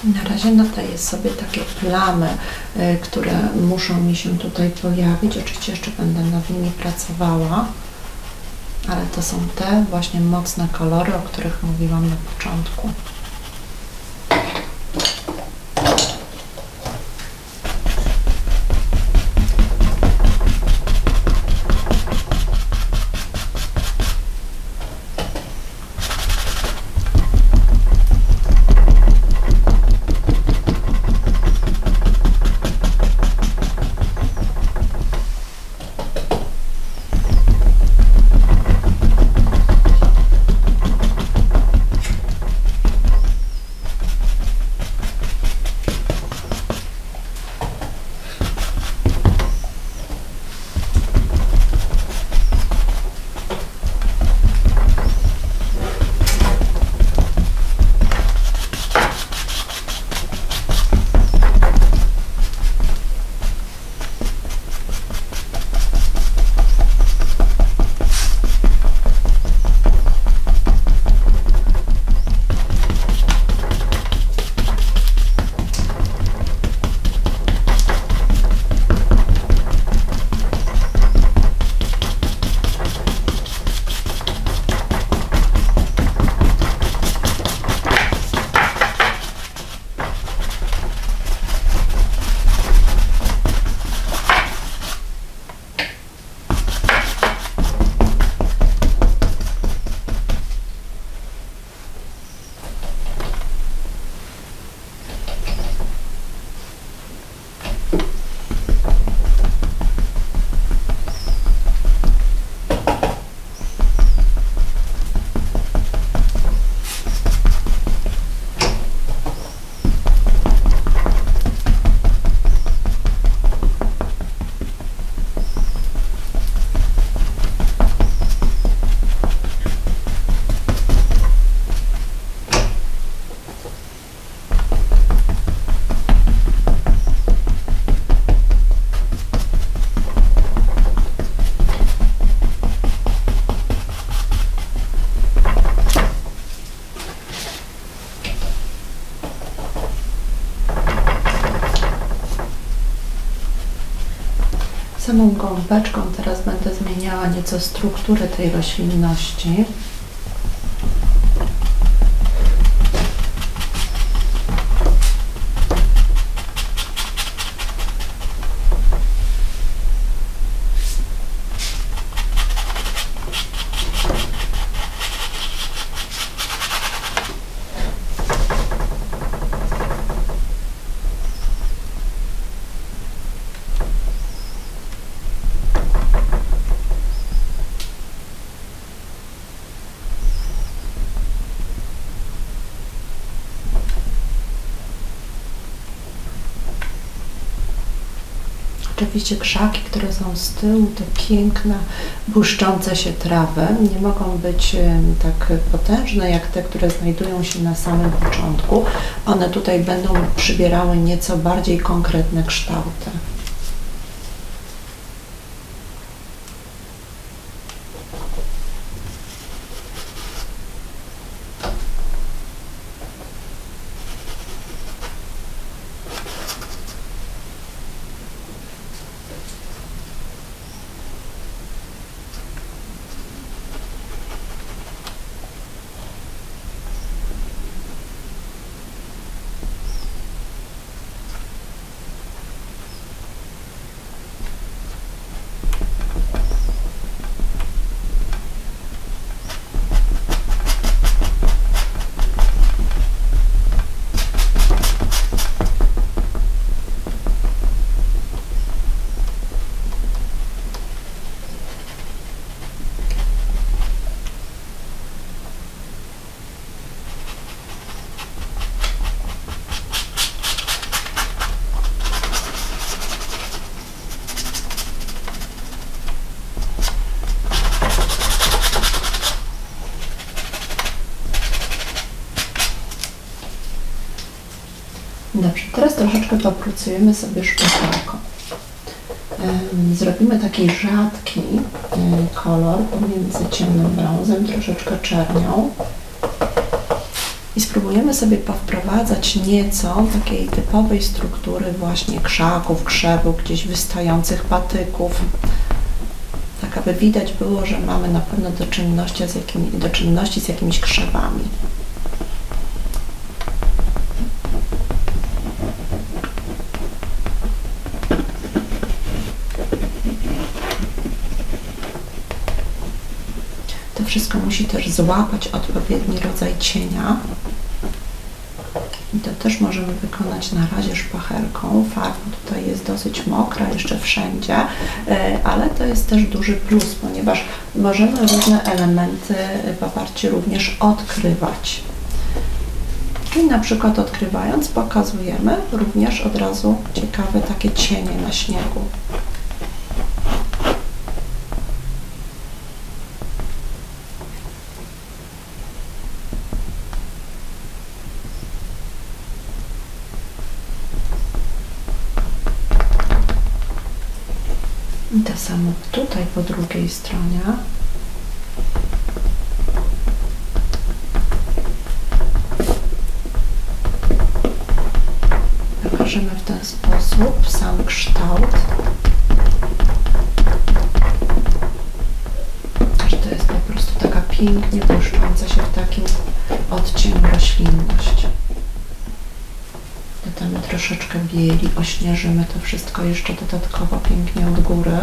Na razie nadaję sobie takie plamy, które muszą mi się tutaj pojawić. Oczywiście jeszcze będę nad nimi pracowała, ale to są te właśnie mocne kolory, o których mówiłam na początku. Samą gąbeczką teraz będę zmieniała nieco strukturę tej roślinności. Oczywiście krzaki, które są z tyłu, te piękne, błyszczące się trawy, nie mogą być tak potężne jak te, które znajdują się na samym początku. One tutaj będą przybierały nieco bardziej konkretne kształty. Dobrze, teraz troszeczkę popracujemy sobie szpachałką. Zrobimy taki rzadki kolor pomiędzy ciemnym brązem, troszeczkę czernią i spróbujemy sobie powprowadzać nieco takiej typowej struktury właśnie krzaków, krzewów, gdzieś wystających patyków, tak aby widać było, że mamy na pewno do czynności z jakimiś krzewami. Wszystko musi też złapać odpowiedni rodzaj cienia. I to też możemy wykonać na razie szpachelką. Farba tutaj jest dosyć mokra jeszcze wszędzie, ale to jest też duży plus, ponieważ możemy różne elementy w oparciu również odkrywać. Czyli na przykład odkrywając pokazujemy również od razu ciekawe takie cienie na śniegu. I to samo tutaj po drugiej stronie. Pokażemy w ten sposób sam kształt. Że to jest po prostu taka pięknie błyszcząca się w takim odcieniu roślinność. Dodamy troszeczkę bieli, ośnieżymy to wszystko jeszcze dodatkowo pięknie od góry.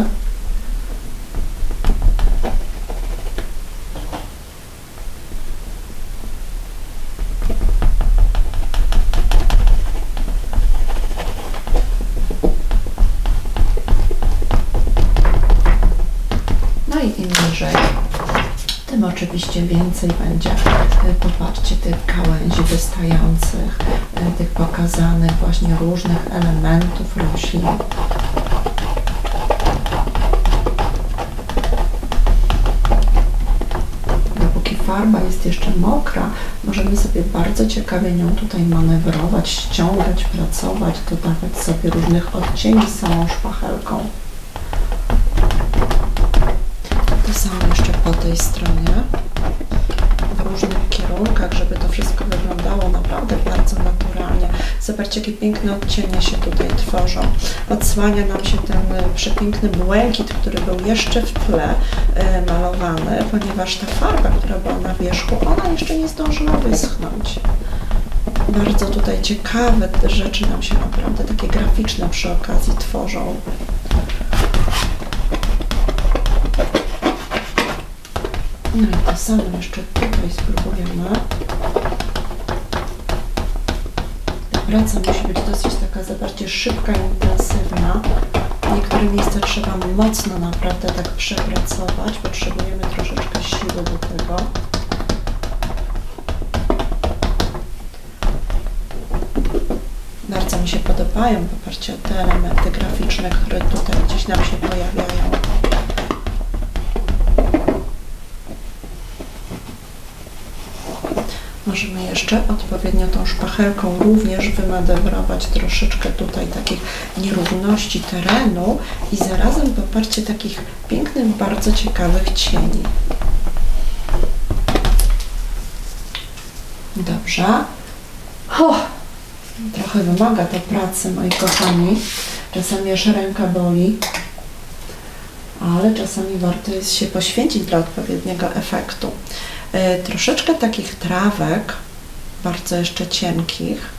No i im niżej, tym oczywiście więcej będzie, popatrzcie, tych gałęzi wystających, tych pokazanych właśnie różnych elementów roślin. Dopóki farba jest jeszcze mokra, możemy sobie bardzo ciekawie nią tutaj manewrować, ściągać, pracować, dodawać sobie różnych odcieni z samą szpachelką. To samo jeszcze po tej stronie, w różnych kierunkach. warunkach, żeby to wszystko wyglądało naprawdę bardzo naturalnie. Zobaczcie, jakie piękne odcienie się tutaj tworzą. Odsłania nam się ten przepiękny błękit, który był jeszcze w tle malowany, ponieważ ta farba, która była na wierzchu, ona jeszcze nie zdążyła wyschnąć. Bardzo tutaj ciekawe rzeczy nam się naprawdę takie graficzne przy okazji tworzą. No i to samo jeszcze tutaj spróbujemy. Ta praca musi być dosyć taka, zobaczcie, szybka i intensywna. Niektóre miejsca trzeba mocno naprawdę tak przepracować. Potrzebujemy troszeczkę siły do tego. Bardzo mi się podobają, popatrzcie, te elementy graficzne, które tutaj gdzieś nam się pojawiają. Możemy jeszcze odpowiednio tą szpachelką również wymanewrować troszeczkę tutaj takich nierówności terenu i zarazem popatrzcie takich pięknych, bardzo ciekawych cieni. Dobrze. Trochę wymaga to pracy, moi kochani. Czasami aż ręka boli, ale czasami warto jest się poświęcić dla odpowiedniego efektu. Troszeczkę takich trawek, bardzo jeszcze cienkich.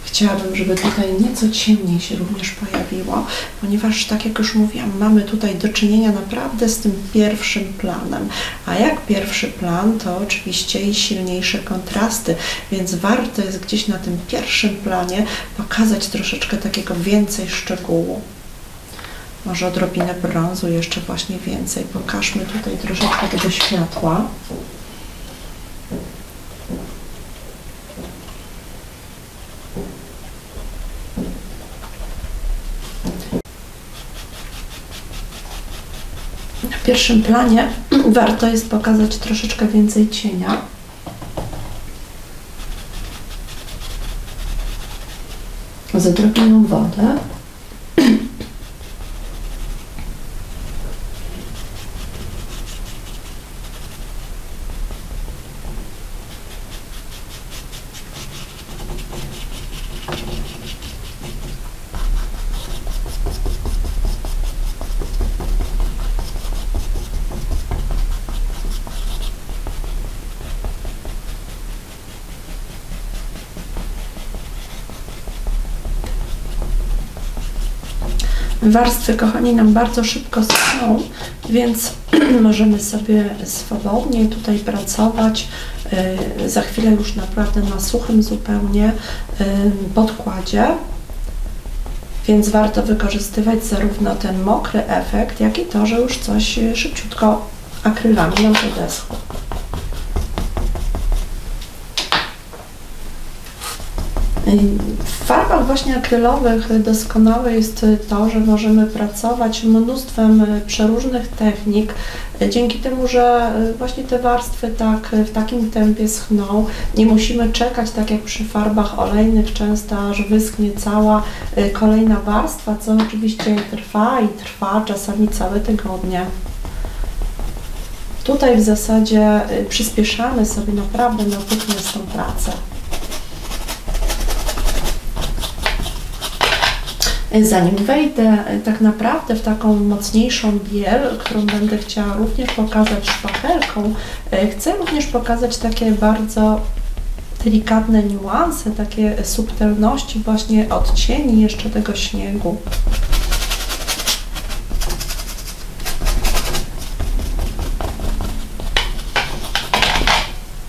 Chciałabym, żeby tutaj nieco ciemniej się również pojawiło, ponieważ, tak jak już mówiłam, mamy tutaj do czynienia naprawdę z tym pierwszym planem. A jak pierwszy plan, to oczywiście i silniejsze kontrasty, więc warto jest gdzieś na tym pierwszym planie pokazać troszeczkę takiego więcej szczegółu. Może odrobinę brązu, jeszcze właśnie więcej. Pokażmy tutaj troszeczkę tego światła. Na pierwszym planie warto jest pokazać troszeczkę więcej cienia. Z odrobiną wodę. Warstwy, kochani, nam bardzo szybko schną, więc możemy sobie swobodnie tutaj pracować. Za chwilę już naprawdę na suchym zupełnie podkładzie, więc warto wykorzystywać zarówno ten mokry efekt, jak i to, że już coś szybciutko akrylami nam podeschło. W farbach właśnie akrylowych doskonałe jest to, że możemy pracować mnóstwem przeróżnych technik, dzięki temu, że właśnie te warstwy w takim tempie schną. Nie musimy czekać, tak jak przy farbach olejnych, często aż wyschnie cała kolejna warstwa, co oczywiście trwa i trwa czasami całe tygodnie. Tutaj w zasadzie przyspieszamy sobie naprawdę natychmiast tą pracę. Zanim wejdę tak naprawdę w taką mocniejszą biel, którą będę chciała również pokazać szpachelką, chcę również pokazać takie bardzo delikatne niuanse, takie subtelności właśnie odcieni jeszcze tego śniegu.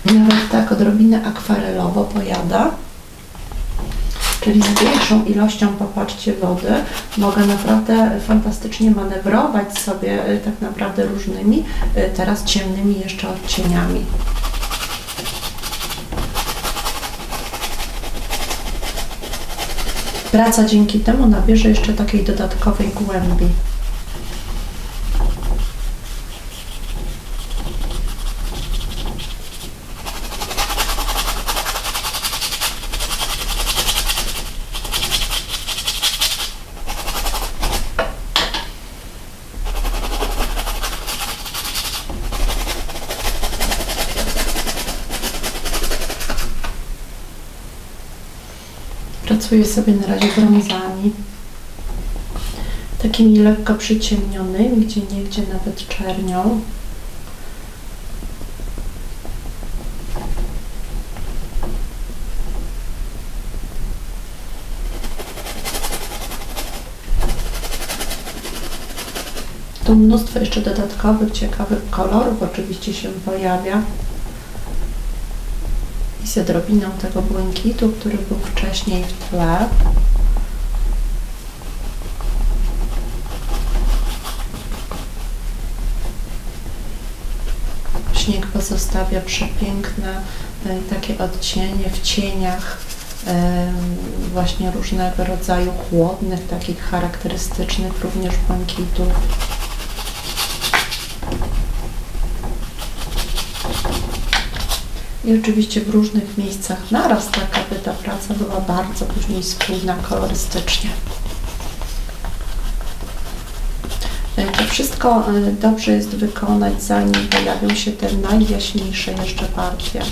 Nawet tak odrobinę akwarelowo pojada. Czyli z większą ilością, popatrzcie, wody mogę naprawdę fantastycznie manewrować sobie tak naprawdę różnymi, teraz ciemnymi jeszcze odcieniami. Praca dzięki temu nabierze jeszcze takiej dodatkowej głębi. Pracuję sobie na razie brązami, takimi lekko przyciemnionymi, gdzieniegdzie nawet czernią. Tu mnóstwo jeszcze dodatkowych, ciekawych kolorów oczywiście się pojawia. I z odrobiną tego błękitu, który był wcześniej w tle. Śnieg pozostawia przepiękne takie odcienie w cieniach właśnie różnego rodzaju chłodnych, takich charakterystycznych również błękitów. I oczywiście w różnych miejscach naraz, tak aby ta praca była bardzo później spójna kolorystycznie. To wszystko dobrze jest wykonać, zanim pojawią się te najjaśniejsze jeszcze partie.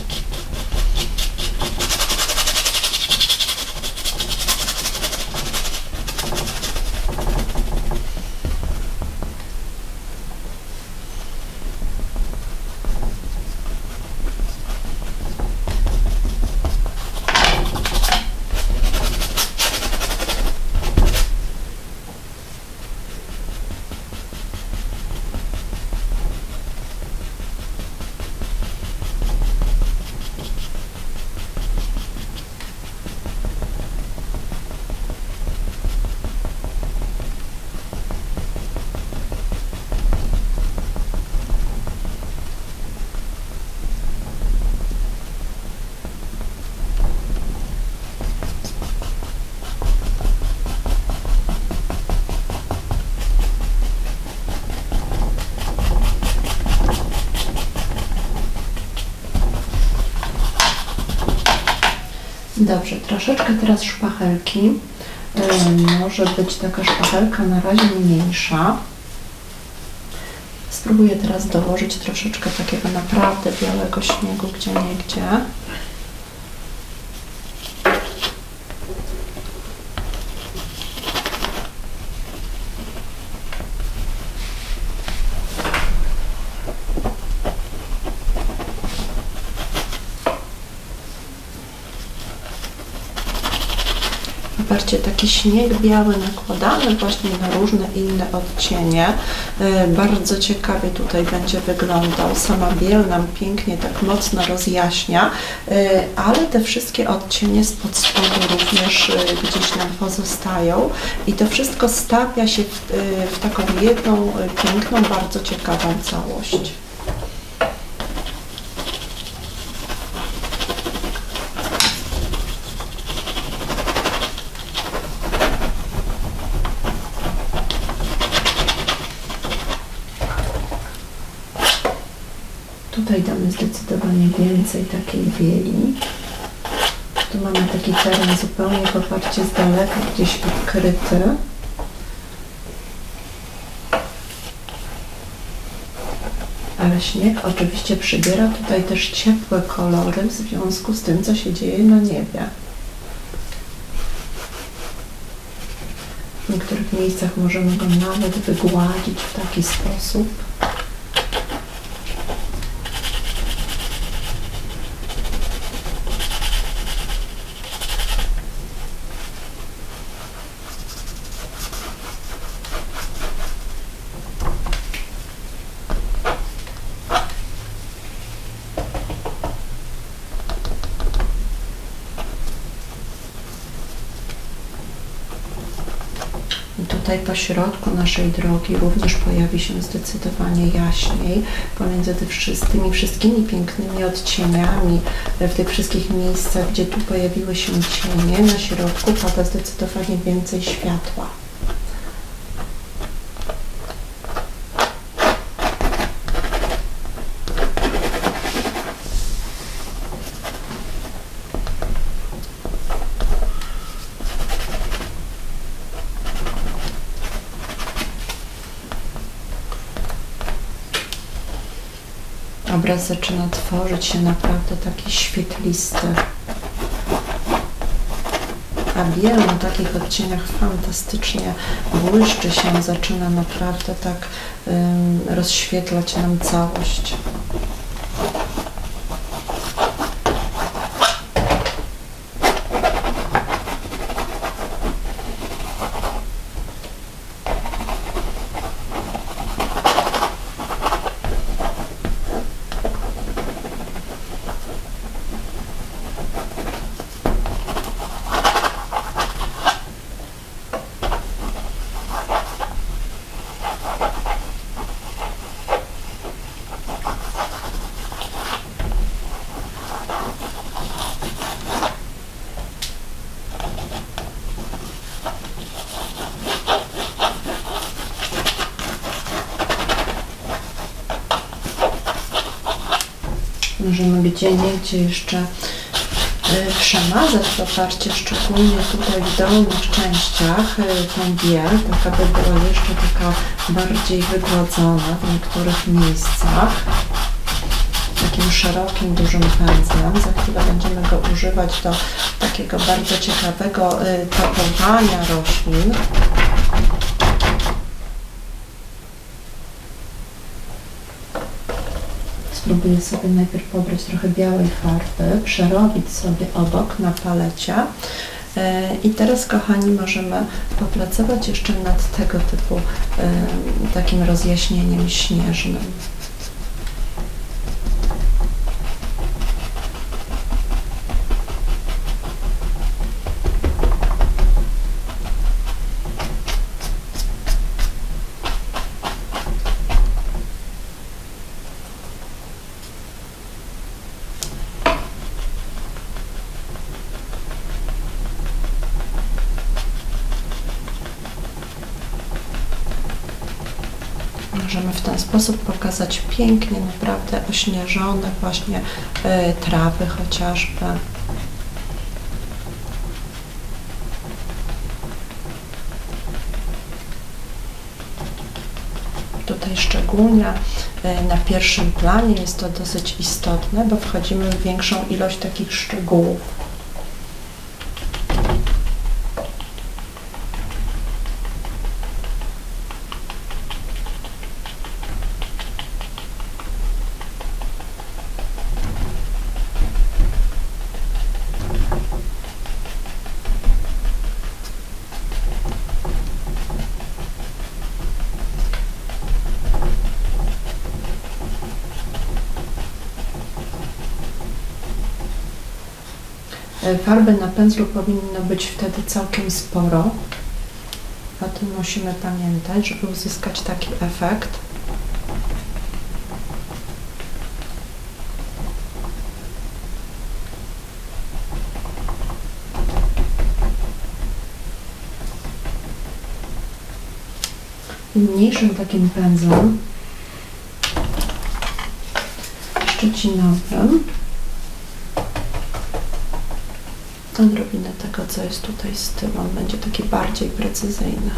Dobrze, troszeczkę teraz szpachelki. Może być taka szpachelka na razie mniejsza. Spróbuję teraz dołożyć troszeczkę takiego naprawdę białego śniegu gdzieniegdzie. Zobaczcie, taki śnieg biały nakładany właśnie na różne inne odcienie. Bardzo ciekawie tutaj będzie wyglądał. Sama biel nam pięknie tak mocno rozjaśnia, ale te wszystkie odcienie spod spodu również gdzieś nam pozostają i to wszystko stapia się w taką jedną piękną, bardzo ciekawą całość. Tutaj damy zdecydowanie więcej takiej bieli. Tu mamy taki teren zupełnie, popatrzcie, z daleka gdzieś odkryty. Ale śnieg oczywiście przybiera tutaj też ciepłe kolory w związku z tym, co się dzieje na niebie. W niektórych miejscach możemy go nawet wygładzić w taki sposób. Tutaj po środku naszej drogi również pojawi się zdecydowanie jaśniej pomiędzy tymi wszystkimi pięknymi odcieniami w tych wszystkich miejscach, gdzie tu pojawiły się cienie. Na środku pada zdecydowanie więcej światła. Obraz zaczyna tworzyć się naprawdę taki świetlisty, a biel na takich odcieniach fantastycznie błyszczy się, zaczyna naprawdę tak rozświetlać nam całość. Możemy gdzieniegdzie jeszcze przemazać to parcie, szczególnie tutaj w dolnych częściach tą biel, tak aby była jeszcze taka bardziej wygładzona w niektórych miejscach. Takim szerokim, dużym pędzlem. Za chwilę będziemy go używać do takiego bardzo ciekawego tapowania roślin. Spróbuję sobie najpierw pobrać trochę białej farby, przerobić sobie obok na palecie. I teraz, kochani, możemy popracować jeszcze nad tego typu takim rozjaśnieniem śnieżnym. Możemy w ten sposób pokazać pięknie, naprawdę ośnieżone właśnie trawy chociażby. Tutaj szczególnie na pierwszym planie jest to dosyć istotne, bo wchodzimy w większą ilość takich szczegółów. Farby na pędzlu powinno być wtedy całkiem sporo. O tym musimy pamiętać, żeby uzyskać taki efekt. I mniejszym takim pędzlem szczecinowym odrobinę tego, co jest tutaj z tyłu, on będzie taki bardziej precyzyjny.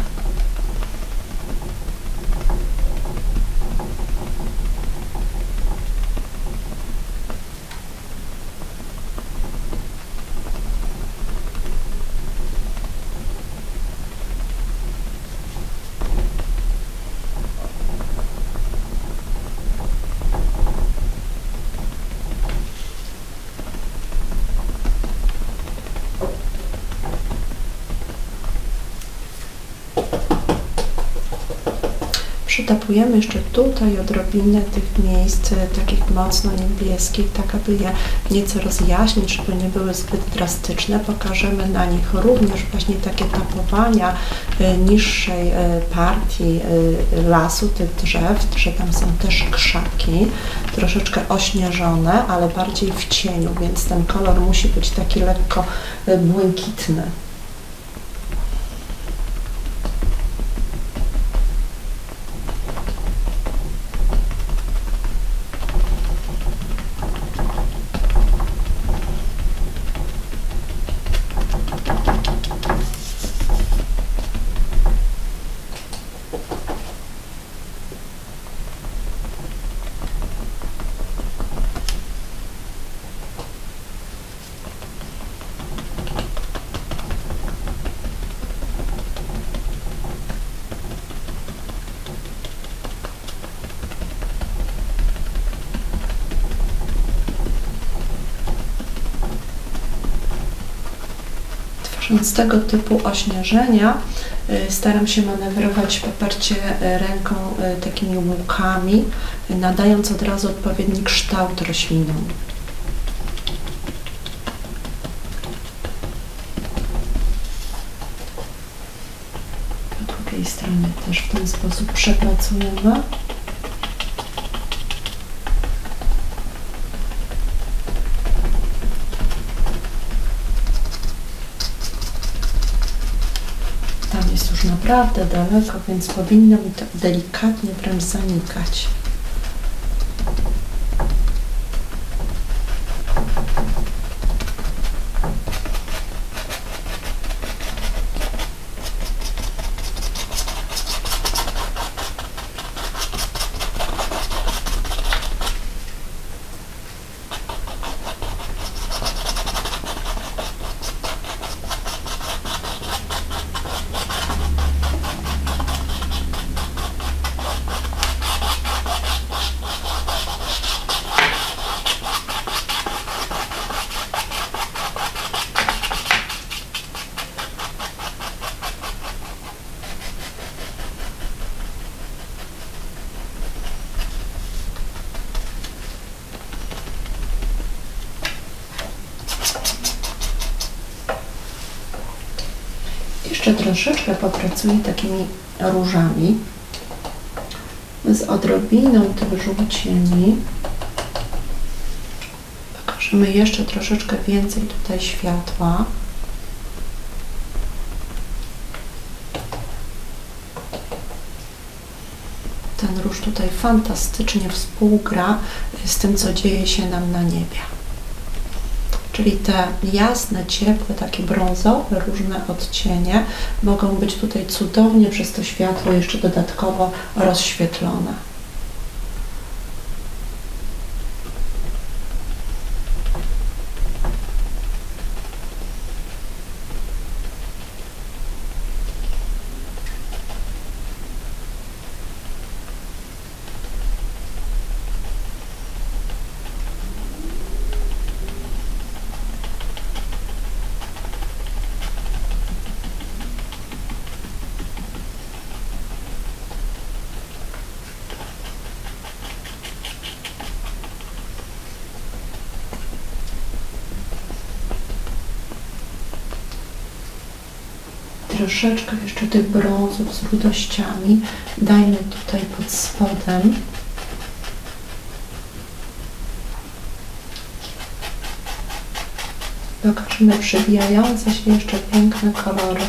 Przytapujemy jeszcze tutaj odrobinę tych miejsc takich mocno niebieskich, tak aby je nieco rozjaśnić, żeby nie były zbyt drastyczne. Pokażemy na nich również właśnie takie tapowania niższej partii lasu, tych drzew, że tam są też krzaki, troszeczkę ośnieżone, ale bardziej w cieniu, więc ten kolor musi być taki lekko błękitny. Nanosząc tego typu ośnieżenia, staram się manewrować paparcie ręką takimi łukami, nadając od razu odpowiedni kształt roślinom. Po drugiej stronie też w ten sposób przepracujemy. Tam jest już naprawdę daleko, więc powinno mi to delikatnie wręcz zanikać. Jeszcze troszeczkę popracuję takimi różami z odrobiną tych żółcieni. Pokażemy jeszcze troszeczkę więcej tutaj światła. Ten róż tutaj fantastycznie współgra z tym, co dzieje się nam na niebie. Czyli te jasne, ciepłe, takie brązowe, różne odcienie mogą być tutaj cudownie przez to światło jeszcze dodatkowo rozświetlone. Troszeczkę jeszcze tych brązów z rudościami dajmy tutaj pod spodem. Pokażemy przybijające się jeszcze piękne kolory.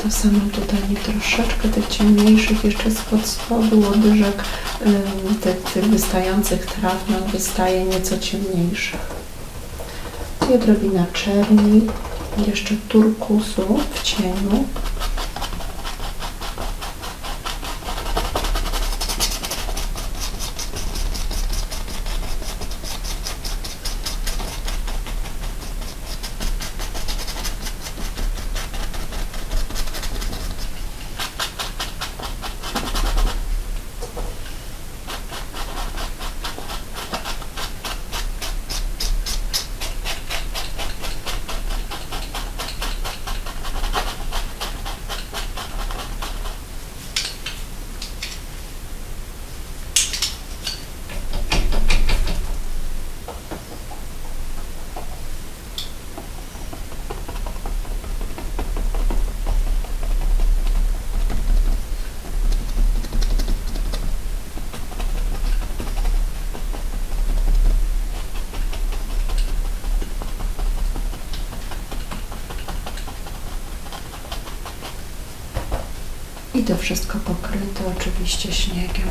To samo tutaj troszeczkę tych ciemniejszych jeszcze spod spodu łodyżek tych wystających traw nam wystaje nieco ciemniejszych. I odrobina czerni, jeszcze turkusu w cieniu. I to wszystko pokryte oczywiście śniegiem.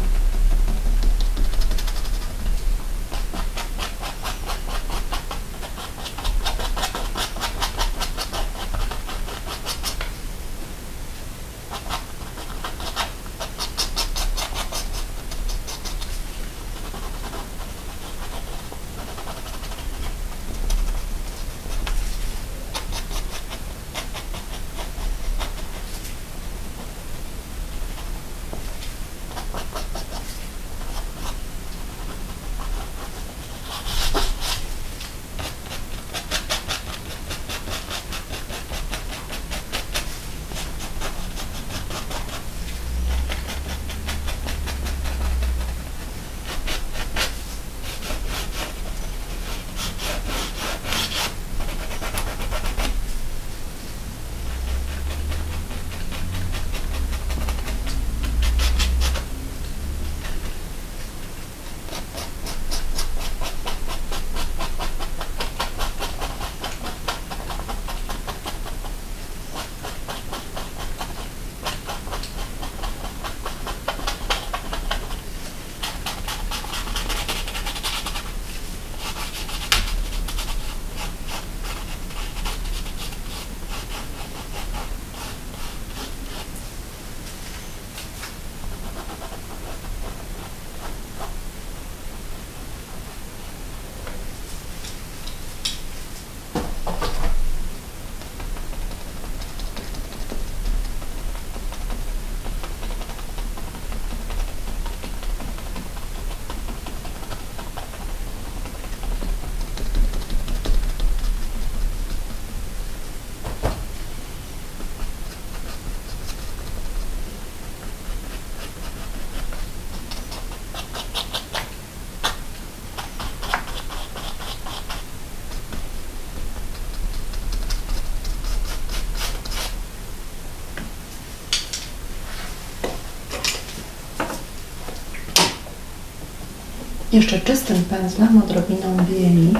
Jeszcze czystym pędzlem, odrobiną bieli.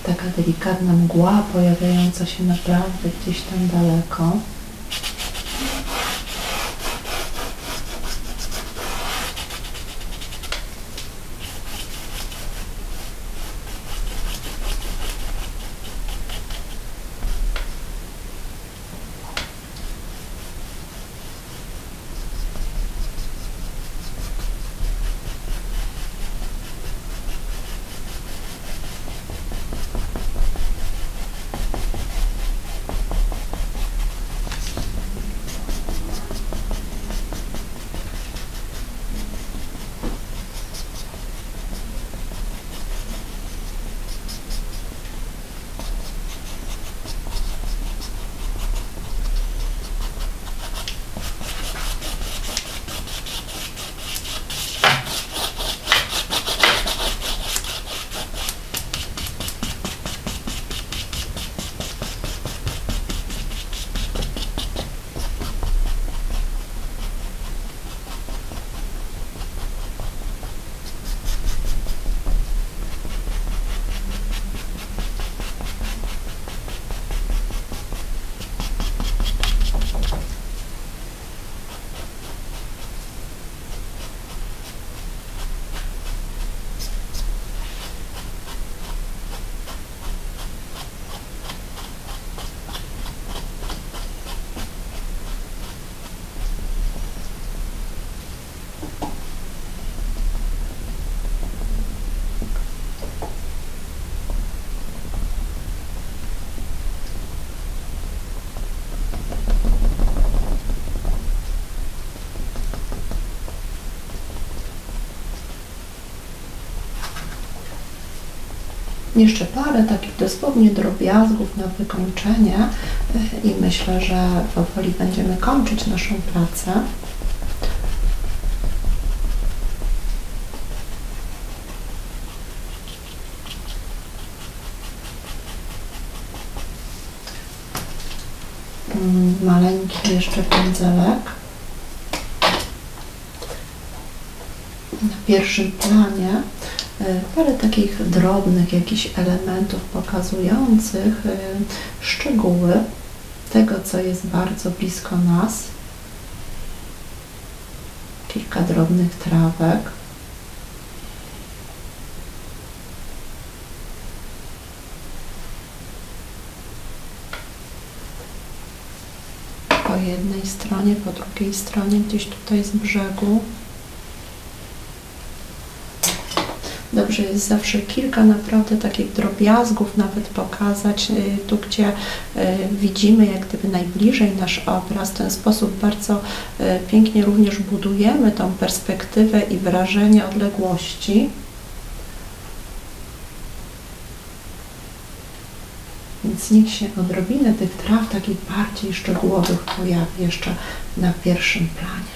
Taka delikatna mgła pojawiająca się naprawdę gdzieś tam daleko. Jeszcze parę takich dosłownie drobiazgów na wykończenie i myślę, że powoli będziemy kończyć naszą pracę. Maleńki jeszcze pędzelek. Na pierwszym planie parę takich drobnych jakichś elementów pokazujących szczegóły tego, co jest bardzo blisko nas. Kilka drobnych trawek. Po jednej stronie, po drugiej stronie, gdzieś tutaj z brzegu. Dobrze jest zawsze kilka naprawdę takich drobiazgów nawet pokazać, tu gdzie widzimy jak gdyby najbliżej nasz obraz. W ten sposób bardzo pięknie również budujemy tą perspektywę i wrażenie odległości. Więc niech się odrobinę tych traw takich bardziej szczegółowych pojawi jeszcze na pierwszym planie.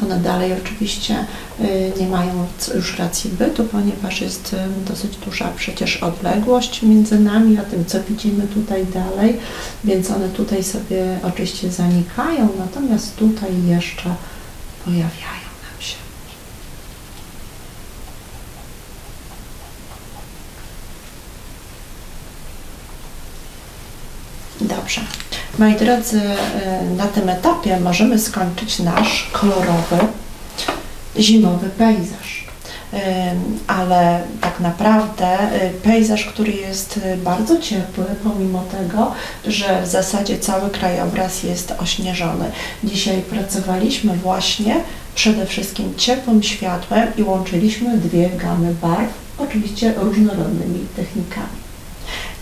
One dalej oczywiście nie mają już racji bytu, ponieważ jest dosyć duża przecież odległość między nami a tym, co widzimy tutaj dalej, więc one tutaj sobie oczywiście zanikają, natomiast tutaj jeszcze pojawiają nam się. Dobrze. Moi drodzy, na tym etapie możemy skończyć nasz kolorowy, zimowy pejzaż. Ale tak naprawdę pejzaż, który jest bardzo ciepły, pomimo tego, że w zasadzie cały krajobraz jest ośnieżony. Dzisiaj pracowaliśmy właśnie przede wszystkim ciepłym światłem i łączyliśmy dwie gamy barw, oczywiście różnorodnymi technikami.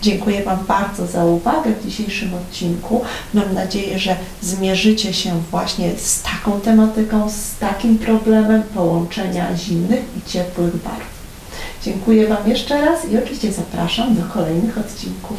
Dziękuję Wam bardzo za uwagę w dzisiejszym odcinku. Mam nadzieję, że zmierzycie się właśnie z taką tematyką, z takim problemem połączenia zimnych i ciepłych barw. Dziękuję Wam jeszcze raz i oczywiście zapraszam do kolejnych odcinków.